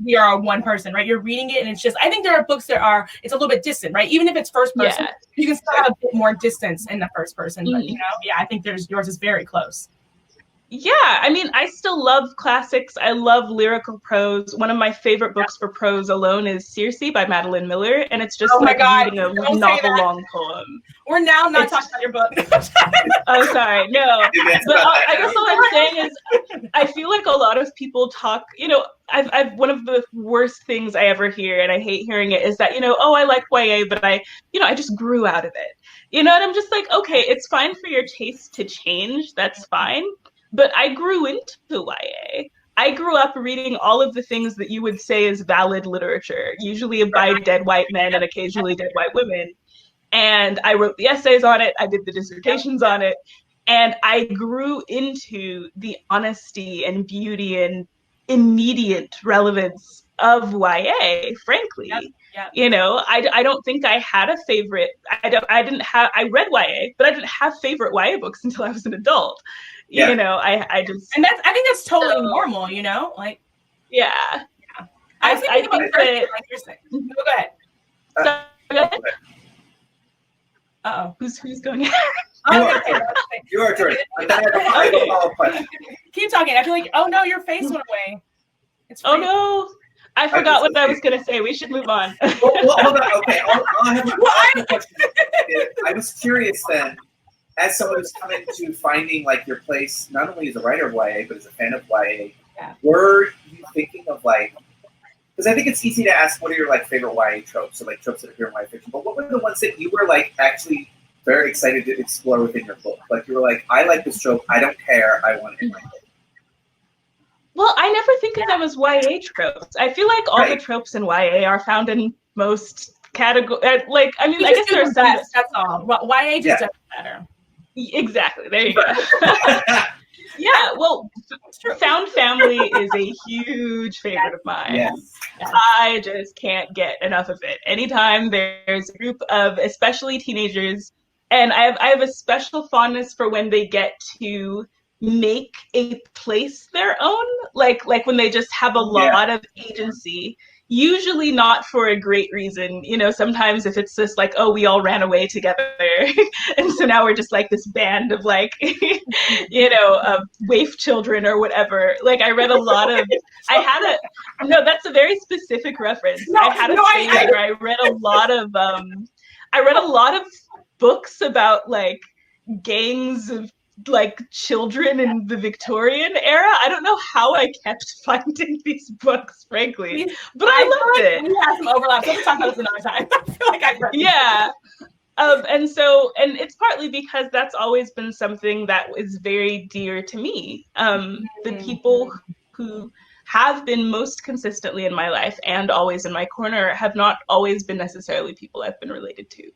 we are one person, right? You're reading it and it's just, I think there are books that are, it's a little bit distant, right? Even if it's first person, you can still have a bit more distance in the first person, but I think yours is very close. Yeah, I mean, I still love classics. I love lyrical prose. One of my favorite books for prose alone is Circe by Madeline Miller, and it's just reading a novel-long poem. We're now not talking about your book. Oh, sorry, no. But I guess all I'm saying is, I feel like a lot of people talk. I've one of the worst things I ever hear, and I hate hearing it, is that I like YA, but I just grew out of it. And I'm just like, okay, it's fine for your taste to change. That's fine. But I grew into YA. I grew up reading all of the things that you would say is valid literature, usually by dead white men and occasionally dead white women. And I wrote the essays on it. I did the dissertations on it. And I grew into the honesty and beauty and immediate relevance of YA, frankly. Yep. You know, I don't think I had a favorite. I read YA, but I didn't have favorite YA books until I was an adult. You know, I just, and I think that's totally normal, you know, like, yeah. I think that, like you're saying. No, go ahead. Go ahead. Uh-oh. Who's going? You are Jordan. I have a follow-up question. Keep talking. I feel like, oh no, your face went away. It's oh no, I forgot what I was going to say. We should move on. well, hold on. Okay, I'll have a question. I was curious then, as someone who's coming to finding like your place, not only as a writer of YA, but as a fan of YA, were you thinking of like, because I think it's easy to ask what are your like favorite YA tropes, or like tropes that appear in YA fiction, but what were the ones that you were like actually very excited to explore within your book? Like you were like, I like this trope, I don't care, I want it in my book. Well, I never think of them as YA tropes. I feel like all the tropes in YA are found in most categories. Like, I mean, I guess there's some. That's all. YA just does better. Exactly. There you go. Yeah, well, Found Family is a huge favorite of mine. Yes. I just can't get enough of it. Anytime there's a group of, especially teenagers, and I have a special fondness for when they get to make a place their own, like when they just have a lot of agency. Usually not for a great reason. You know, sometimes if it's just like, oh, we all ran away together. And so now we're just like this band of like, you know, waif children or whatever. Like I read a lot of, that's a very specific reference. I had a phase where I read a lot of books about like gangs of like children in the Victorian era. I don't know how I kept finding these books, frankly, but I loved it. We have some overlap. So we'll talk about this another time. I feel like I've read and it's partly because that's always been something that is very dear to me. The people who have been most consistently in my life and always in my corner have not always been necessarily people I've been related to.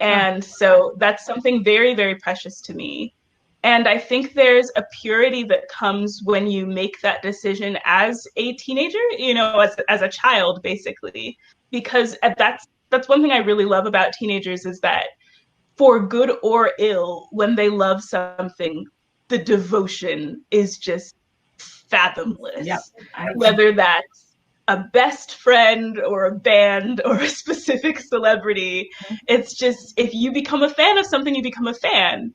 And so that's something very, very precious to me. And I think there's a purity that comes when you make that decision as a teenager, you know, as a child, basically, because that's one thing I really love about teenagers is that for good or ill, when they love something, the devotion is just fathomless. Yep. Whether that's a best friend or a band or a specific celebrity, it's just, if you become a fan of something, you become a fan.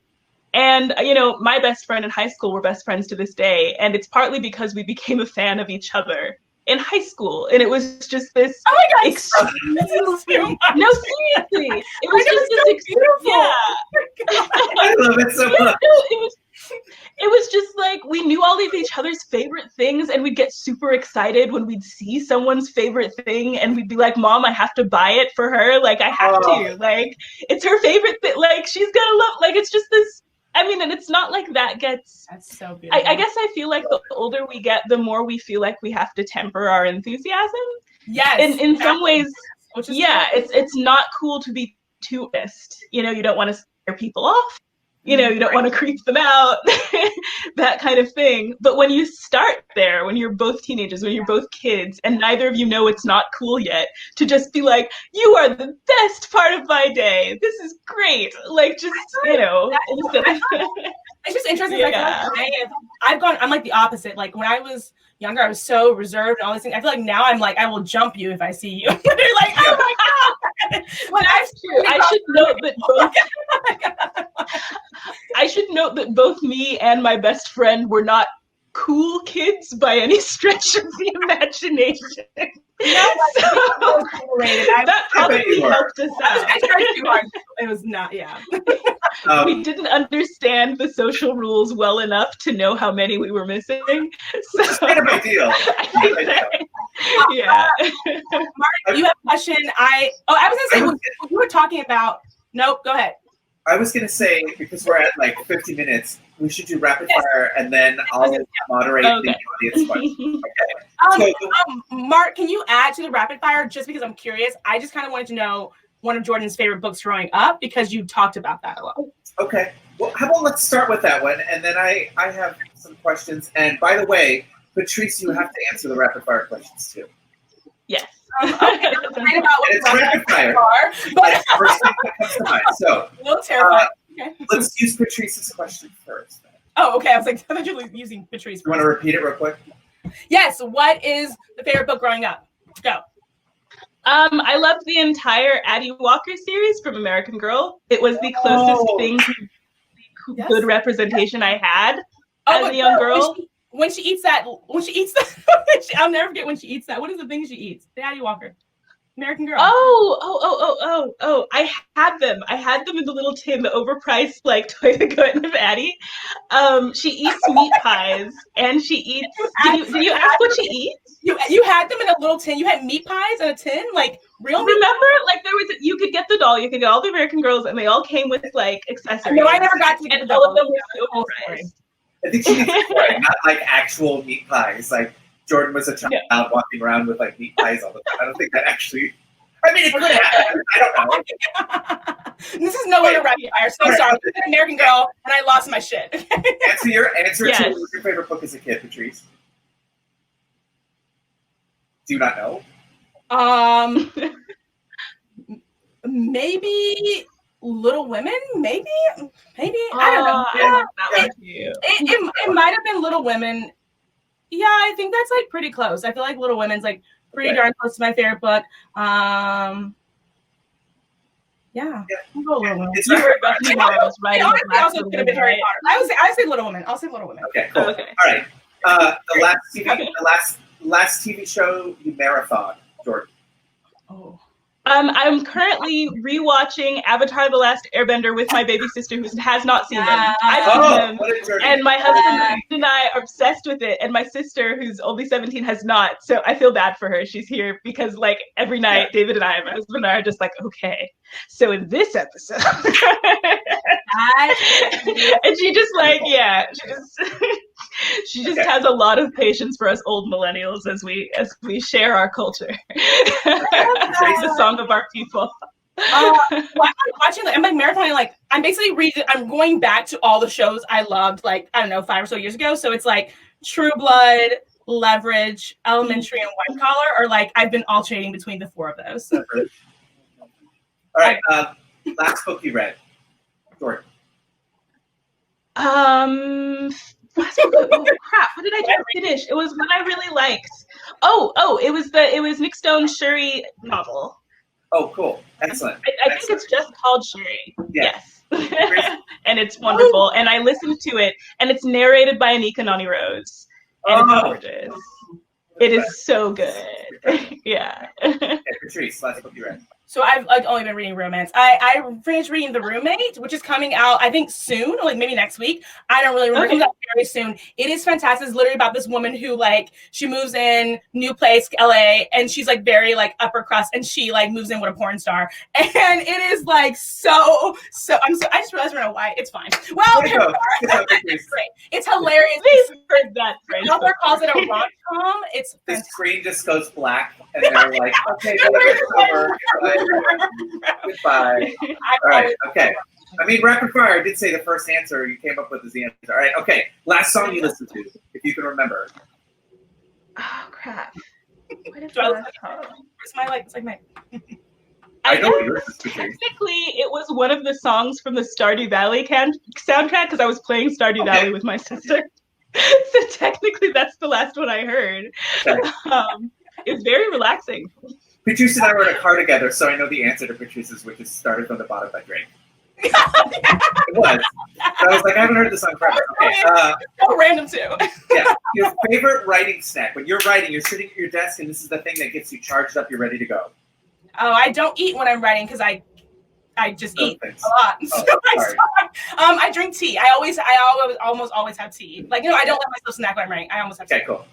And, you know, my best friend in high school, we're best friends to this day. And it's partly because we became a fan of each other in high school. And it was just this. Oh my God. No, seriously. It was just this beautiful. Yeah. I love it so much. It was just like we knew all of each other's favorite things, and we'd get super excited when we'd see someone's favorite thing, and we'd be like, Mom, I have to buy it for her. Like, I have to. Like, it's her favorite thing. Like, she's gonna love. Like, it's just this. I mean, and it's not like that gets. That's so beautiful. I guess I feel like the older we get, the more we feel like we have to temper our enthusiasm. Yes. In some ways, it's not cool to be too honest. You know, you don't want to scare people off. You know, you don't want to creep them out, that kind of thing. But when you start there, when you're both teenagers, when you're both kids, and neither of you know it's not cool yet, to just be like, you are the best part of my day. This is great. Like, just, you know. It's just interesting. Yeah. Like, I'm like the opposite. Like, when I was younger, I was so reserved and all these things. I feel like now I'm like, I will jump you if I see you. They're like, oh my God. Well, that's true. I should note that I should note that both me and my best friend were not cool kids by any stretch of the imagination. That probably helped us out. I tried too hard. It was not, we didn't understand the social rules well enough to know how many we were missing. So, it's not a big deal. Yeah. Mark, you have a question? I was going to say, you were talking about, nope, go ahead. I was going to say, because we're at like 50 minutes, we should do rapid fire, and then I'll moderate the audience questions. Okay. Mark, can you add to the rapid fire just because I'm curious? I just kind of wanted to know one of Jordan's favorite books growing up because you talked about that a lot. Okay. Well, how about let's start with that one, and then I have some questions. And by the way, Patrice, you have to answer the rapid fire questions too. Yes. Okay, I'm right about what it's rapid fire. But first thing that comes to mind. So, a little terrifying. Okay. Let's use Patrice's question first. Then. Oh, okay. I was like, I thought you were using Patrice. You want to repeat it real quick? Yes. What is the favorite book growing up? Go. I loved the entire Addie Walker series from American Girl. It was the closest thing to good representation I had as a young girl. When she eats that, I'll never forget when she eats that. What is the thing she eats? The Addie Walker. American Girl. Oh! I had them. I had them in the little tin, the overpriced like toy that go in of Addie. She eats meat pies, and she eats. Did you ask what she eats? You had them in a little tin. You had meat pies in a tin, like real. Remember, like there was. You could get the doll. You could get all the American Girls, and they all came with like accessories. No, I never got to get the doll. All of them were overpriced. I think she means toy, not like actual meat pies. Like Jordan was a child walking around with like meat pies all the time. I don't think that actually. I mean, it could happen. I don't know. This is no way to rapid fire. So sorry. I'm an American Girl, and I lost my shit. Answer to what was your favorite book as a kid, Patrice? Do you not know? Maybe Little Women. Maybe. I don't know. It might have been Little Women. Yeah, I think that's like pretty close. I feel like Little Women's like pretty darn close to my favorite book. Yeah. I'll go Little Women. You heard about me when I was writing. I say Little Women. I'll say Little Women. Okay, cool. Okay. All right. The last TV show you marathon, Jordan. Oh. I'm currently rewatching Avatar: The Last Airbender with my baby sister who has not seen them. I've seen them, and my husband and I are obsessed with it. And my sister, who's only 17, has not. So I feel bad for her. She's here because, like, every night, David and I, my husband and I, are just like, okay. So in this episode, and she just like, she just has a lot of patience for us old millennials as we share our culture. It's the song of our people. I'm watching. I'm like marathoning. Like I'm basically I'm going back to all the shows I loved. Like I don't know, 5 or so years ago. So it's like True Blood, Leverage, Elementary, and White Collar. Or like I've been alternating between the 4 of those. So. All right. Last book you read, Jordan. Last book, oh crap! What did I just finish? It was one I really liked. It was Nick Stone's Shuri novel. Oh, cool! Excellent. I think it's just called Shuri. Yeah. Yes, and it's wonderful. And I listened to it, and it's narrated by Anika Noni Rose, and it's gorgeous. It is so good. Yeah. Okay, Patrice, last book you read. So I've only been reading romance. I finished reading The Roommate, which is coming out, I think, soon, like maybe next week. I don't really remember. It comes out very soon. It is fantastic. It's literally about this woman who, like, she moves in, new place, LA, and she's, like, very, like, upper crust, and she, like, moves in with a porn star. And it is, like, I just realized right now why. It's fine. Well, it's great. It's hilarious. The author calls it a rom-com. It's the screen just goes black, and they're like, okay, it's over. Goodbye. All right. Okay. I mean, rapid fire. I did say the first answer you came up with is the answer. All right. Okay. Last song you listened to, if you can remember. Oh crap! What is that song? It's my like. It's like my. I know technically it was one of the songs from the Stardew Valley soundtrack because I was playing Stardew Valley with my sister. So technically, that's the last one I heard. Okay. It's very relaxing. Patrice and I were in a car together, so I know the answer to Patrice's, which is Started from the Bottom by Drake. It was. So I was like, I haven't heard this song forever. Okay. So random too. Yeah. Your favorite writing snack. When you're writing, you're sitting at your desk, and this is the thing that gets you charged up. You're ready to go. Oh, I don't eat when I'm writing because I just eat a lot. So I drink tea. I almost always have tea. Like, I don't let myself snack when I'm writing. I almost have tea. Okay, cool.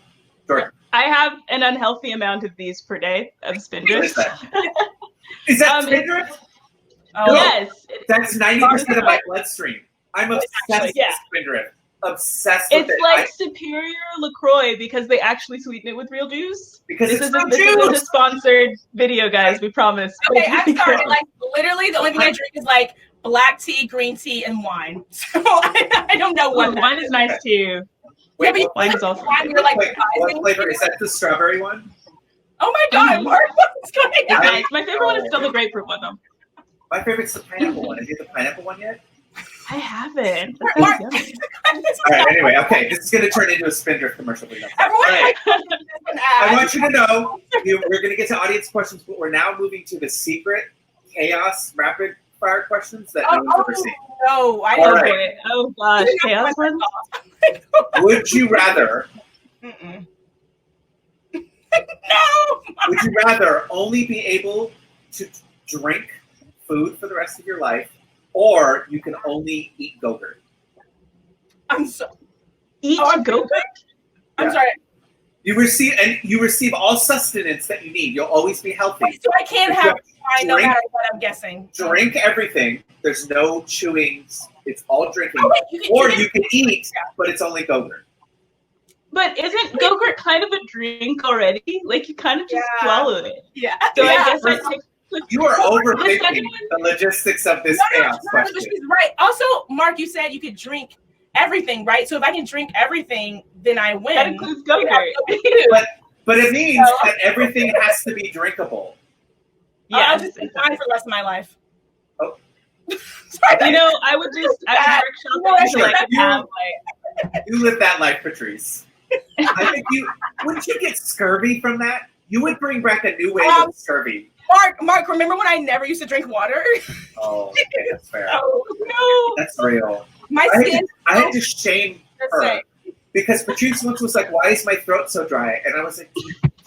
Jordan. I have an unhealthy amount of these per day of Spindrift. Is that Spindrift? Oh. Yes. That's 90% of my bloodstream. I'm obsessed with Spindrift. Obsessed with it. It's like Superior LaCroix because they actually sweeten it with real juice. Because this isn't a sponsored video, guys. We promise. Okay, I'm sorry. Like, literally, the only thing I drink is like black tea, green tea, and wine. So I don't know what. Wine is nice too. Wait, but wine is also you're like, what flavor? Is that the strawberry one? Oh my God, Mark, what's going on? My favorite one is still the grapefruit one, though. My favorite's the pineapple one. Have you had the pineapple one yet? I haven't. That Mark, sounds yummy. All right, anyway, okay. This is going to turn into a Spindrift commercial. Everyone, right. I want you to know, we're going to get to audience questions, but we're now moving to the secret chaos rapid fire questions that no one's ever seen. No, I All didn't. right. Oh gosh, chaos ones. Would you rather? No. Would you rather only be able to drink food for the rest of your life, or you can only eat Go-Gurt? Eat Go-Gurt? I'm sorry. You receive all sustenance that you need. You'll always be healthy. So I can't have wine no matter what, I'm guessing. Drink everything. There's no chewing. It's all drinking. Oh, wait, you can eat, but it's only Go-Gurt. But isn't Go-Gurt kind of a drink already? Like you kind of just swallow it. Yeah. So I guess I take. You are overthinking the logistics of this chaos question. But she's right. Also, Mark, you said you could drink everything, right? So if I can drink everything, then I win. That includes Go-Gurt. But it means that everything has to be drinkable. Yeah, I'll just be fine for the rest of my life. Oh. Sorry. I would workshop it. You live that life, Patrice. I think wouldn't you get scurvy from that? You would bring back a new wave of scurvy. Mark, remember when I never used to drink water? Oh, okay, that's fair. Oh, no. That's real. My skin. I had to shame her because Patrice once was like, "Why is my throat so dry?" And I was like, "Did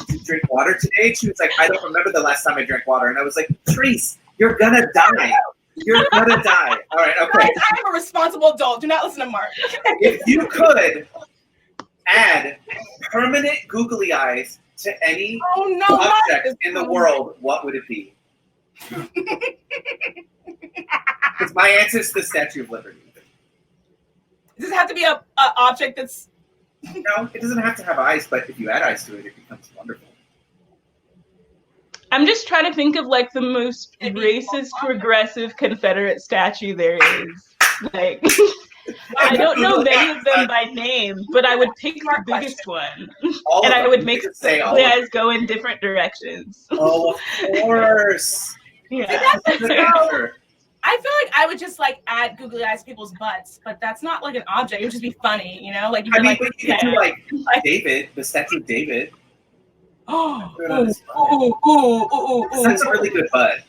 you drink water today?" And she was like, "I don't remember the last time I drank water." And I was like, "Patrice, you're gonna die. You're gonna die." All right, okay. Guys, I am a responsible adult. Do not listen to Mark. If you could add permanent googly eyes to any object in the world, what would it be? Because my answer is the Statue of Liberty. Does it have to be a object that's... No, it doesn't have to have eyes, but if you add eyes to it, it becomes wonderful. I'm just trying to think of like the most racist, progressive Confederate statue there is. Like, I don't know many of them by name, but I would pick the biggest one, and I would make the eyes go in different directions. Oh, of course. Yeah. I feel like I would just like add googly eyes to people's butts, but that's not like an object. It would just be funny, you know? Like you but you could do like David, the statue of David. Oh, that's a really good butt.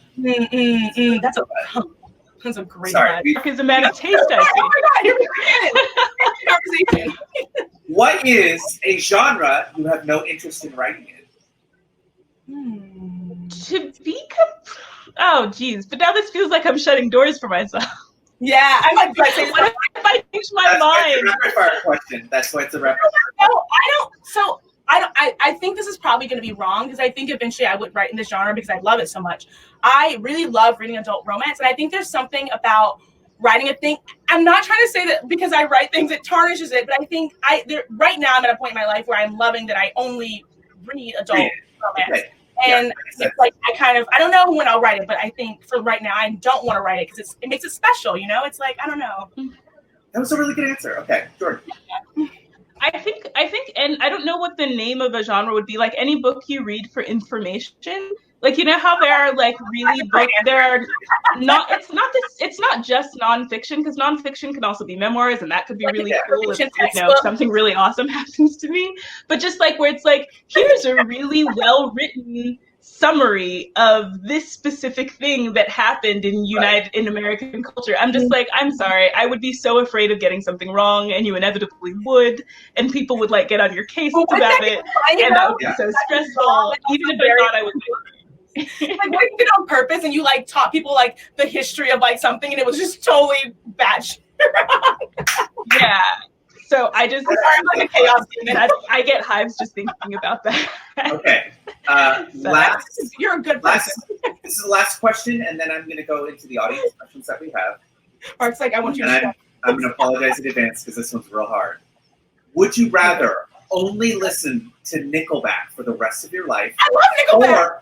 That's a great butt. Mark is a man of taste, I see. Oh my God, here we go. What is a genre you have no interest in writing in? To be oh, geez. But now this feels like I'm shutting doors for myself. Yeah, I might be saying, what if I change my mind? That's a rapid fire question. That's why it's a rapid fire. No, I think this is probably going to be wrong because I think eventually I would write in this genre because I love it so much. I really love reading adult romance, and I think there's something about writing a thing. I'm not trying to say that because I write things it tarnishes it, but I think right now I'm at a point in my life where I'm loving that I only read adult romance. Okay. And it's like I don't know when I'll write it, but I think for right now I don't want to write it because it makes it special, you know? It's like, I don't know. That was a really good answer. Okay, Jordan. I think, and I don't know what the name of a genre would be. Like any book you read for information, like you know how there are like really books. There are not. It's not just nonfiction because nonfiction can also be memoirs, and that could be really cool if something really awesome happens to me. But just like where it's like, here's a really well written summary of this specific thing that happened in American culture. I'm just like, I'm sorry, I would be so afraid of getting something wrong, and you inevitably would, and people would like get on your case about it, and that would be so stressful, even if I thought I was like what you did on purpose, and you like taught people like the history of like something, and it was just totally bad shit. Yeah. So I just like a chaos demon. I get hives just thinking about that. Okay. You're a good person. This is the last question, and then I'm going to go into the audience questions that we have. Mark's like, I want you to. I'm going to apologize in advance because this one's real hard. Would you rather only listen to Nickelback for the rest of your life? I love Nickelback.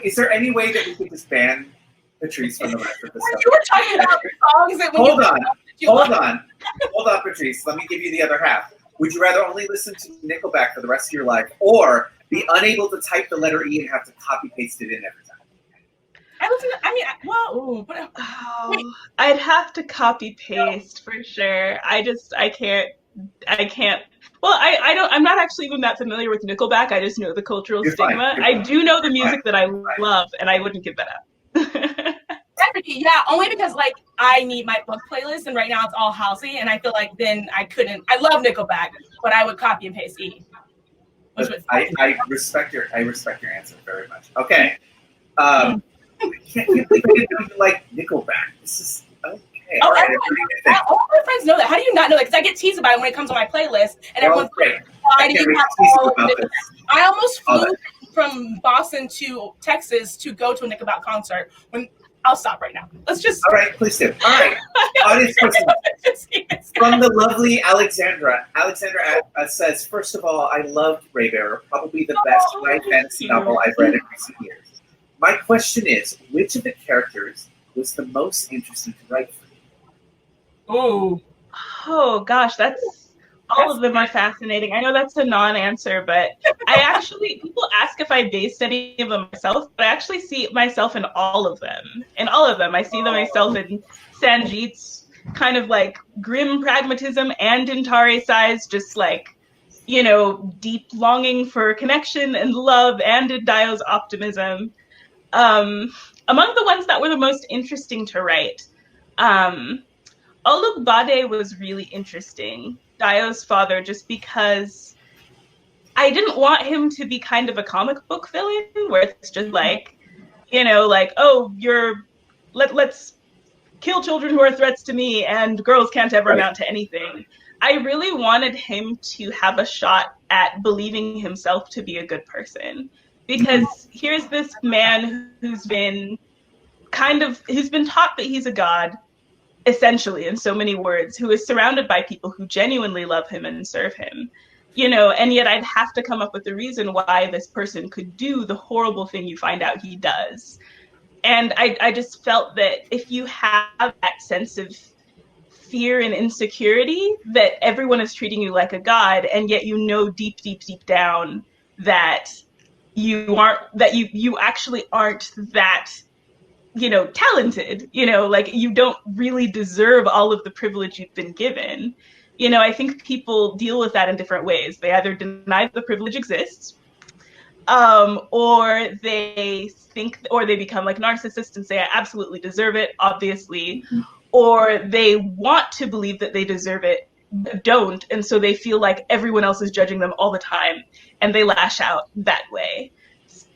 Is there any way that we could just ban Patrice from the rest of the stuff? You were talking about the songs that Hold on. Hold on, Patrice. Let me give you the other half. Would you rather only listen to Nickelback for the rest of your life, or be unable to type the letter E and have to copy paste it in every time? I'd have to copy paste for sure. I can't. Well, I'm not actually even that familiar with Nickelback. I just know the cultural stigma. I do know the music that I love, and I wouldn't give that up. Yeah, only because like I need my book playlist, and right now it's all housey, and I feel like then I couldn't. I love Nickelback, but I would copy and paste E. I respect your answer very much. Okay. I can't believe I didn't know you like Nickelback. This is okay. All my friends know that. How do you not know that? Because I get teased about it when it comes on my playlist, and everyone's like, "Why do you have all of this?" I almost flew from Boston to Texas to go to a Nickelback concert. I'll stop right now. Let's just. All right, please do. All right. Audience question from the lovely Alexandra. Alexandra says, first of all, I loved Raybearer, probably the best light fantasy novel I've read in recent years. My question is, which of the characters was the most interesting to write for you? Oh gosh, all of them are fascinating. I know that's a non-answer, but people ask if I based any of them myself, but I actually see myself in all of them. I see myself in Sanjeet's kind of like grim pragmatism, and in Tarisai's just like, deep longing for connection and love, and in Daio's optimism. Among the ones that were the most interesting to write, Olugbade was really interesting, Daio's father, just because I didn't want him to be kind of a comic book villain where it's just like, let's kill children who are threats to me and girls can't ever amount to anything. I really wanted him to have a shot at believing himself to be a good person. Because here's this man who's been taught that he's a god, essentially, in so many words, who is surrounded by people who genuinely love him and serve him, and yet I'd have to come up with a reason why this person could do the horrible thing you find out he does. And I just felt that if you have that sense of fear and insecurity, that everyone is treating you like a god, and yet deep, deep, deep down that you actually aren't that talented, like you don't really deserve all of the privilege you've been given. I think people deal with that in different ways. They either deny the privilege exists, or they become like narcissists and say, I absolutely deserve it, obviously, or they want to believe that they deserve it, but don't, and so they feel like everyone else is judging them all the time, and they lash out that way.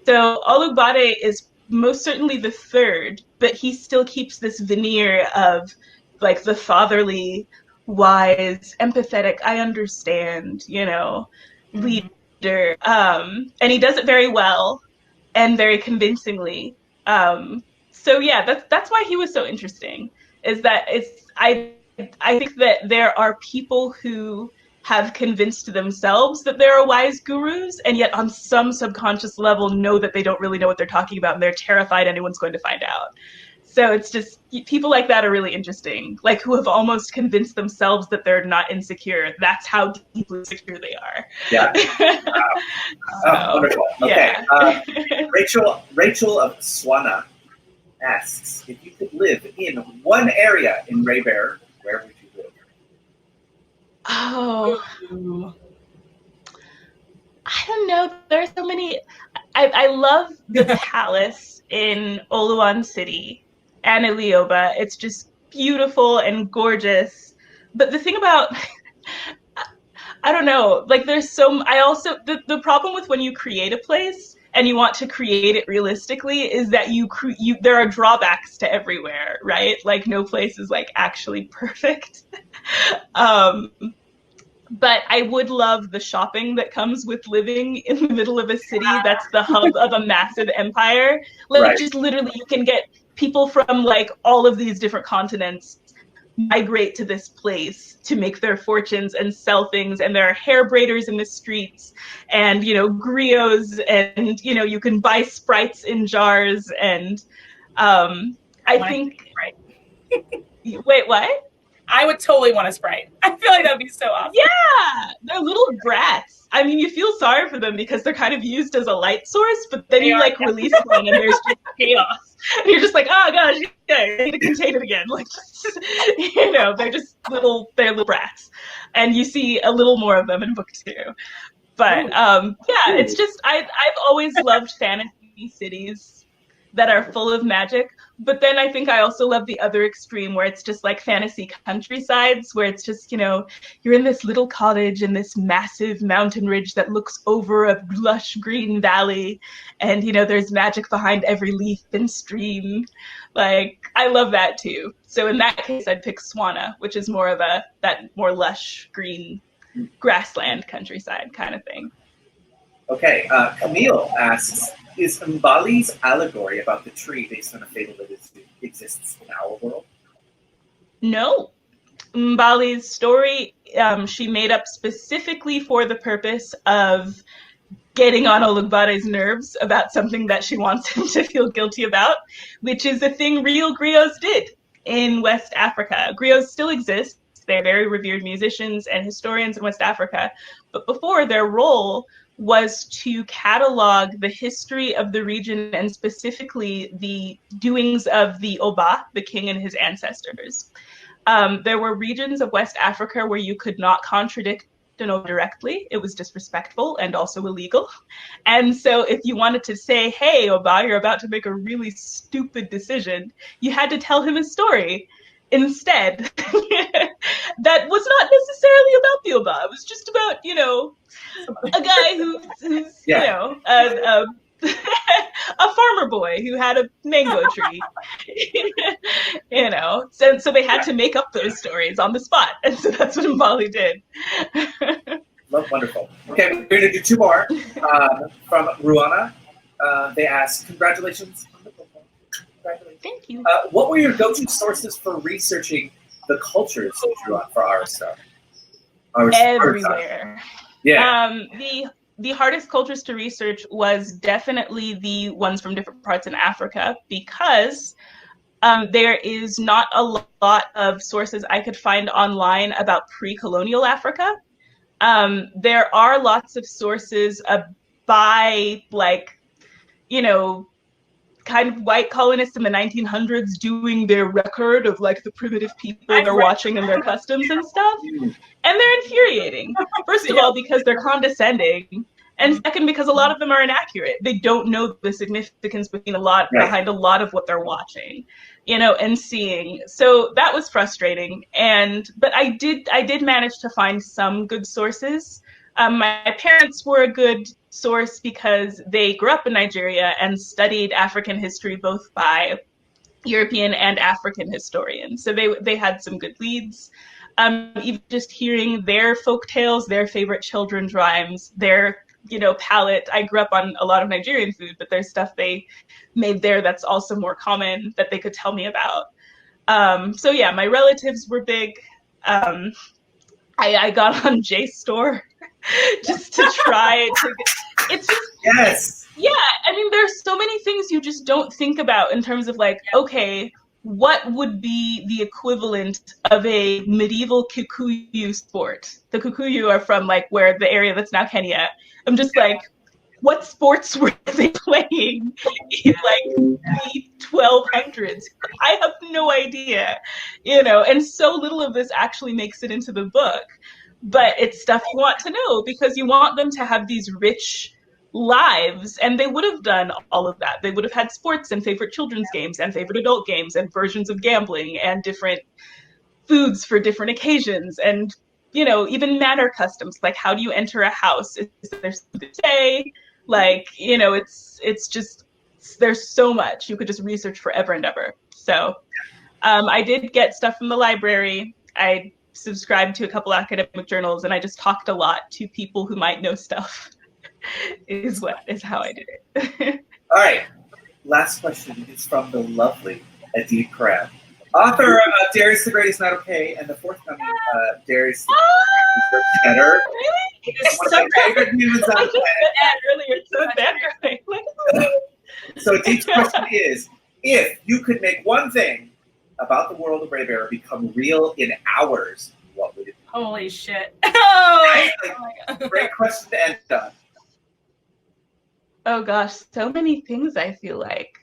So Olugbade is most certainly the third, but he still keeps this veneer of like the fatherly, wise, empathetic, I understand, leader. And he does it very well and very convincingly. So yeah, that's why he was so interesting, is that I think that there are people who have convinced themselves that they're wise gurus, and yet on some subconscious level know that they don't really know what they're talking about, and they're terrified anyone's going to find out. So it's just, people like that are really interesting, like who have almost convinced themselves that they're not insecure. That's how deeply insecure they are. Yeah. Wonderful. Okay. Yeah. Rachel of Swana asks, if you could live in one area in Raybearer, where would you live? Oh, I don't know. There are so many. I love the palace in Oluwan City and Ilioba. It's just beautiful and gorgeous. But the thing about, I don't know, like the problem with when you create a place and you want to create it realistically is that there are drawbacks to everywhere, right? Like no place is like actually perfect. But I would love the shopping that comes with living in the middle of a city that's the hub of a massive empire. Like just literally you can get people from like all of these different continents migrate to this place to make their fortunes and sell things, and there are hair braiders in the streets and griots, and you can buy Sprites in jars, and I think wait, what? I would totally want a Sprite. I feel like that'd be so awesome. Yeah, they're little brats. I mean, you feel sorry for them because they're kind of used as a light source, but then you like release one and there's just chaos. And you're just like, oh gosh, yeah, I need to contain it again. Like, you know, they're little brats. And you see a little more of them in book 2. But yeah, it's just I've always loved fantasy cities that are full of magic. But then I think I also love the other extreme where it's just like fantasy countrysides where it's just, you know, you're in this little cottage in this massive mountain ridge that looks over a lush green valley. And, you know, there's magic behind every leaf and stream. Like, I love that too. So in that case, I'd pick Swana, which is more of that more lush green grassland countryside kind of thing. Okay, Camille asks, is Mbali's allegory about the tree based on a fable that exists in our world? No. Mbali's story, she made up specifically for the purpose of getting on Olugbade's nerves about something that she wants him to feel guilty about, which is a thing real griots did in West Africa. Griots still exist. They're very revered musicians and historians in West Africa. But before, their role was to catalog the history of the region and specifically the doings of the Oba, the king and his ancestors. There were regions of West Africa where you could not contradict an Oba directly. It was disrespectful and also illegal. And so if you wanted to say, hey, Oba, you're about to make a really stupid decision, you had to tell him a story instead. That was not necessarily about the Oba. It was just about, you know, a guy who's you know, a farmer boy who had a mango tree. You know, so they had to make up those stories on the spot. And so that's what Mbali did. Wonderful. Okay, we're going to do 2 more. From Ruana, they ask, congratulations on the book. Congratulations. Thank you. What were your go-to sources for researching the cultures you drew on for Aritsar? Everywhere. Yeah. The hardest cultures to research was definitely the ones from different parts in Africa because there is not a lot of sources I could find online about pre-colonial Africa. There are lots of sources by, like, you know, kind of white colonists in the 1900s doing their record of like the primitive people they're watching and their customs and stuff. And they're infuriating. First of all, because they're condescending. And second, because a lot of them are inaccurate. They don't know the significance behind a lot of what they're watching, you know, and seeing. So that was frustrating. But I did manage to find some good sources. My parents were a good source because they grew up in Nigeria and studied African history both by European and African historians. So they had some good leads. Even just hearing their folk tales, their favorite children's rhymes, their, you know, palette. I grew up on a lot of Nigerian food, but there's stuff they made there that's also more common that they could tell me about. So yeah, my relatives were big. I got on JSTOR just to try to get, it's just, yes. Yeah, I mean, there's so many things you just don't think about in terms of like, okay, what would be the equivalent of a medieval Kikuyu sport? The Kikuyu are from like where the area that's now Kenya. I'm just like, what sports were they playing in like the 1200s? I have no idea, you know, and so little of this actually makes it into the book, but it's stuff you want to know because you want them to have these rich lives, and they would have done all of that. They would have had sports and favorite children's games and favorite adult games and versions of gambling and different foods for different occasions and, you know, even manner customs, like how do you enter a house? Is there something to say? Like, you know, it's just, there's so much. You could just research forever and ever. So I did get stuff from the library. I subscribed to a couple academic journals, and I just talked a lot to people who might know stuff. is how I did it. All right. Last question is from the lovely Adib Crab, author of Darius the Great is Not Okay, and the forthcoming Darius the Better. It's one of my favorite humans on the planet. So Adib's question is, if you could make one thing about the world of Raybearer become real in hours, what would it be? Holy shit. Oh, great question to end on. Oh gosh, so many things I feel like.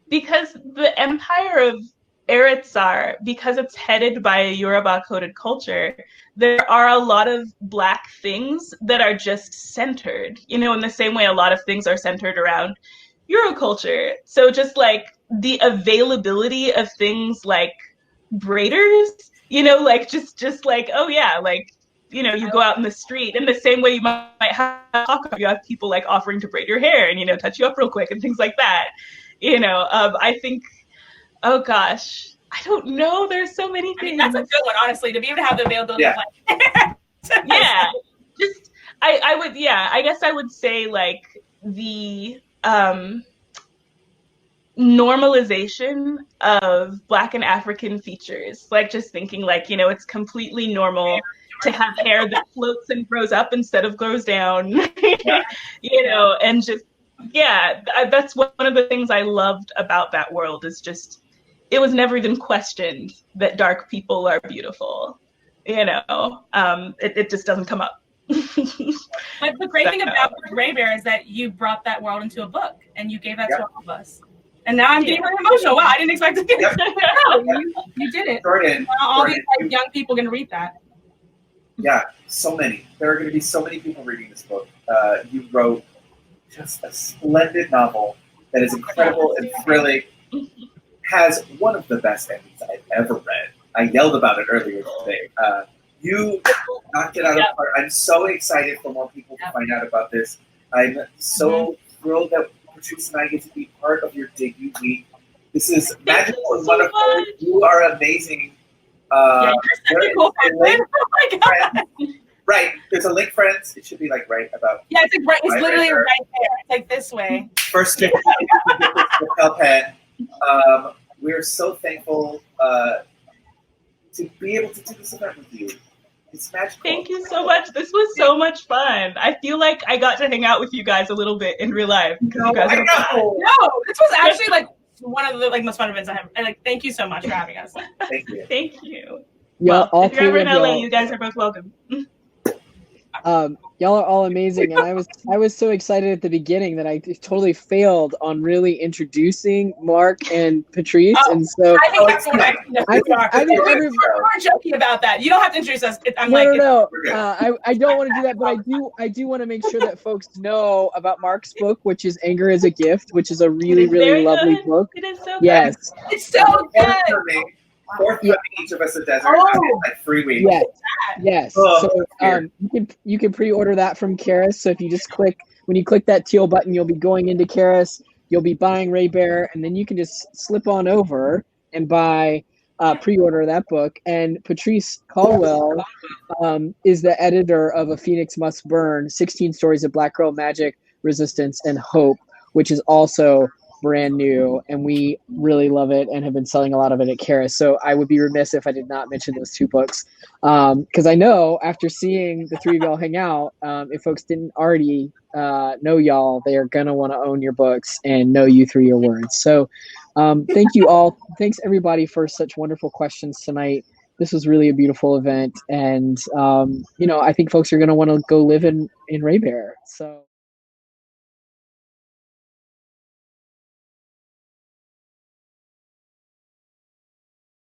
Because the empire of Aritsar, because it's headed by a Yoruba-coded culture, there are a lot of Black things that are just centered, in the same way a lot of things are centered around Euroculture. So just like the availability of things like braiders, just like, oh yeah, like, you go out in the street in the same way you might have you have people like offering to braid your hair and, touch you up real quick and things like that. I think, oh gosh, I don't know. There's so many things. That's a good one, honestly, to be able to have the availability of like. Yeah, just I guess I would say like the normalization of Black and African features, like just thinking like, it's completely normal to have hair that floats and grows up instead of grows down, and just, that's one of the things I loved about that world is just, it was never even questioned that dark people are beautiful, it just doesn't come up. But the great thing about Raybearer is that you brought that world into a book and you gave that to all of us. And now I'm getting really emotional. Wow, I didn't expect to get you did it. Jordan, all these young people can read that. Yeah, so many. There are going to be so many people reading this book. You wrote just a splendid novel that is incredible and thrilling. Has one of the best endings I've ever read. I yelled about it earlier today. You knocked it out of the park. I'm so excited for more people to find out about this. I'm so thrilled that Patrice and I get to be part of your debut week. This is magical and wonderful. You are amazing. You're such a cool person. Oh my God. Right. There's a link, friends. It should be like right about. Yeah, it's like right. It's literally right there. It's like this way. First 50 lapel pen. We're so thankful to be able to do this event with you. It's magical. Thank you so much. This was so much fun. I feel like I got to hang out with you guys a little bit in real life. No, you guys no, this was actually like one of the most fun events I have. And like, thank you so much for having us. Thank you. Thank you. Yeah, well, if you're ever in LA, you guys are both welcome. Y'all are all amazing, and I was so excited at the beginning that I totally failed on really introducing Mark and Patrice, and so I think that's what we're joking about that. You don't have to introduce us. No. I don't want to do that, but I do want to make sure that folks know about Mark's book, which is Anger is a Gift, which is a really lovely book. It is so good. Yes, it's so good. Each of us a desert. Like 3 weeks. Yes. So you can pre-order that from Charis. So if you just click that teal button, you'll be going into Charis. You'll be buying Raybearer, and then you can just slip on over and buy pre-order that book. And Patrice Caldwell is the editor of A Phoenix Must Burn: 16 Stories of Black Girl Magic, Resistance, and Hope, which is also brand new, and we really love it and have been selling a lot of it at Charis. So I would be remiss if I did not mention those two books, because I know after seeing the three of y'all hang out, if folks didn't already know y'all, they are gonna want to own your books and know you through your words. So thank you all. Thanks everybody for such wonderful questions tonight. This was really a beautiful event, and I think folks are gonna want to go live in Raybearer. So.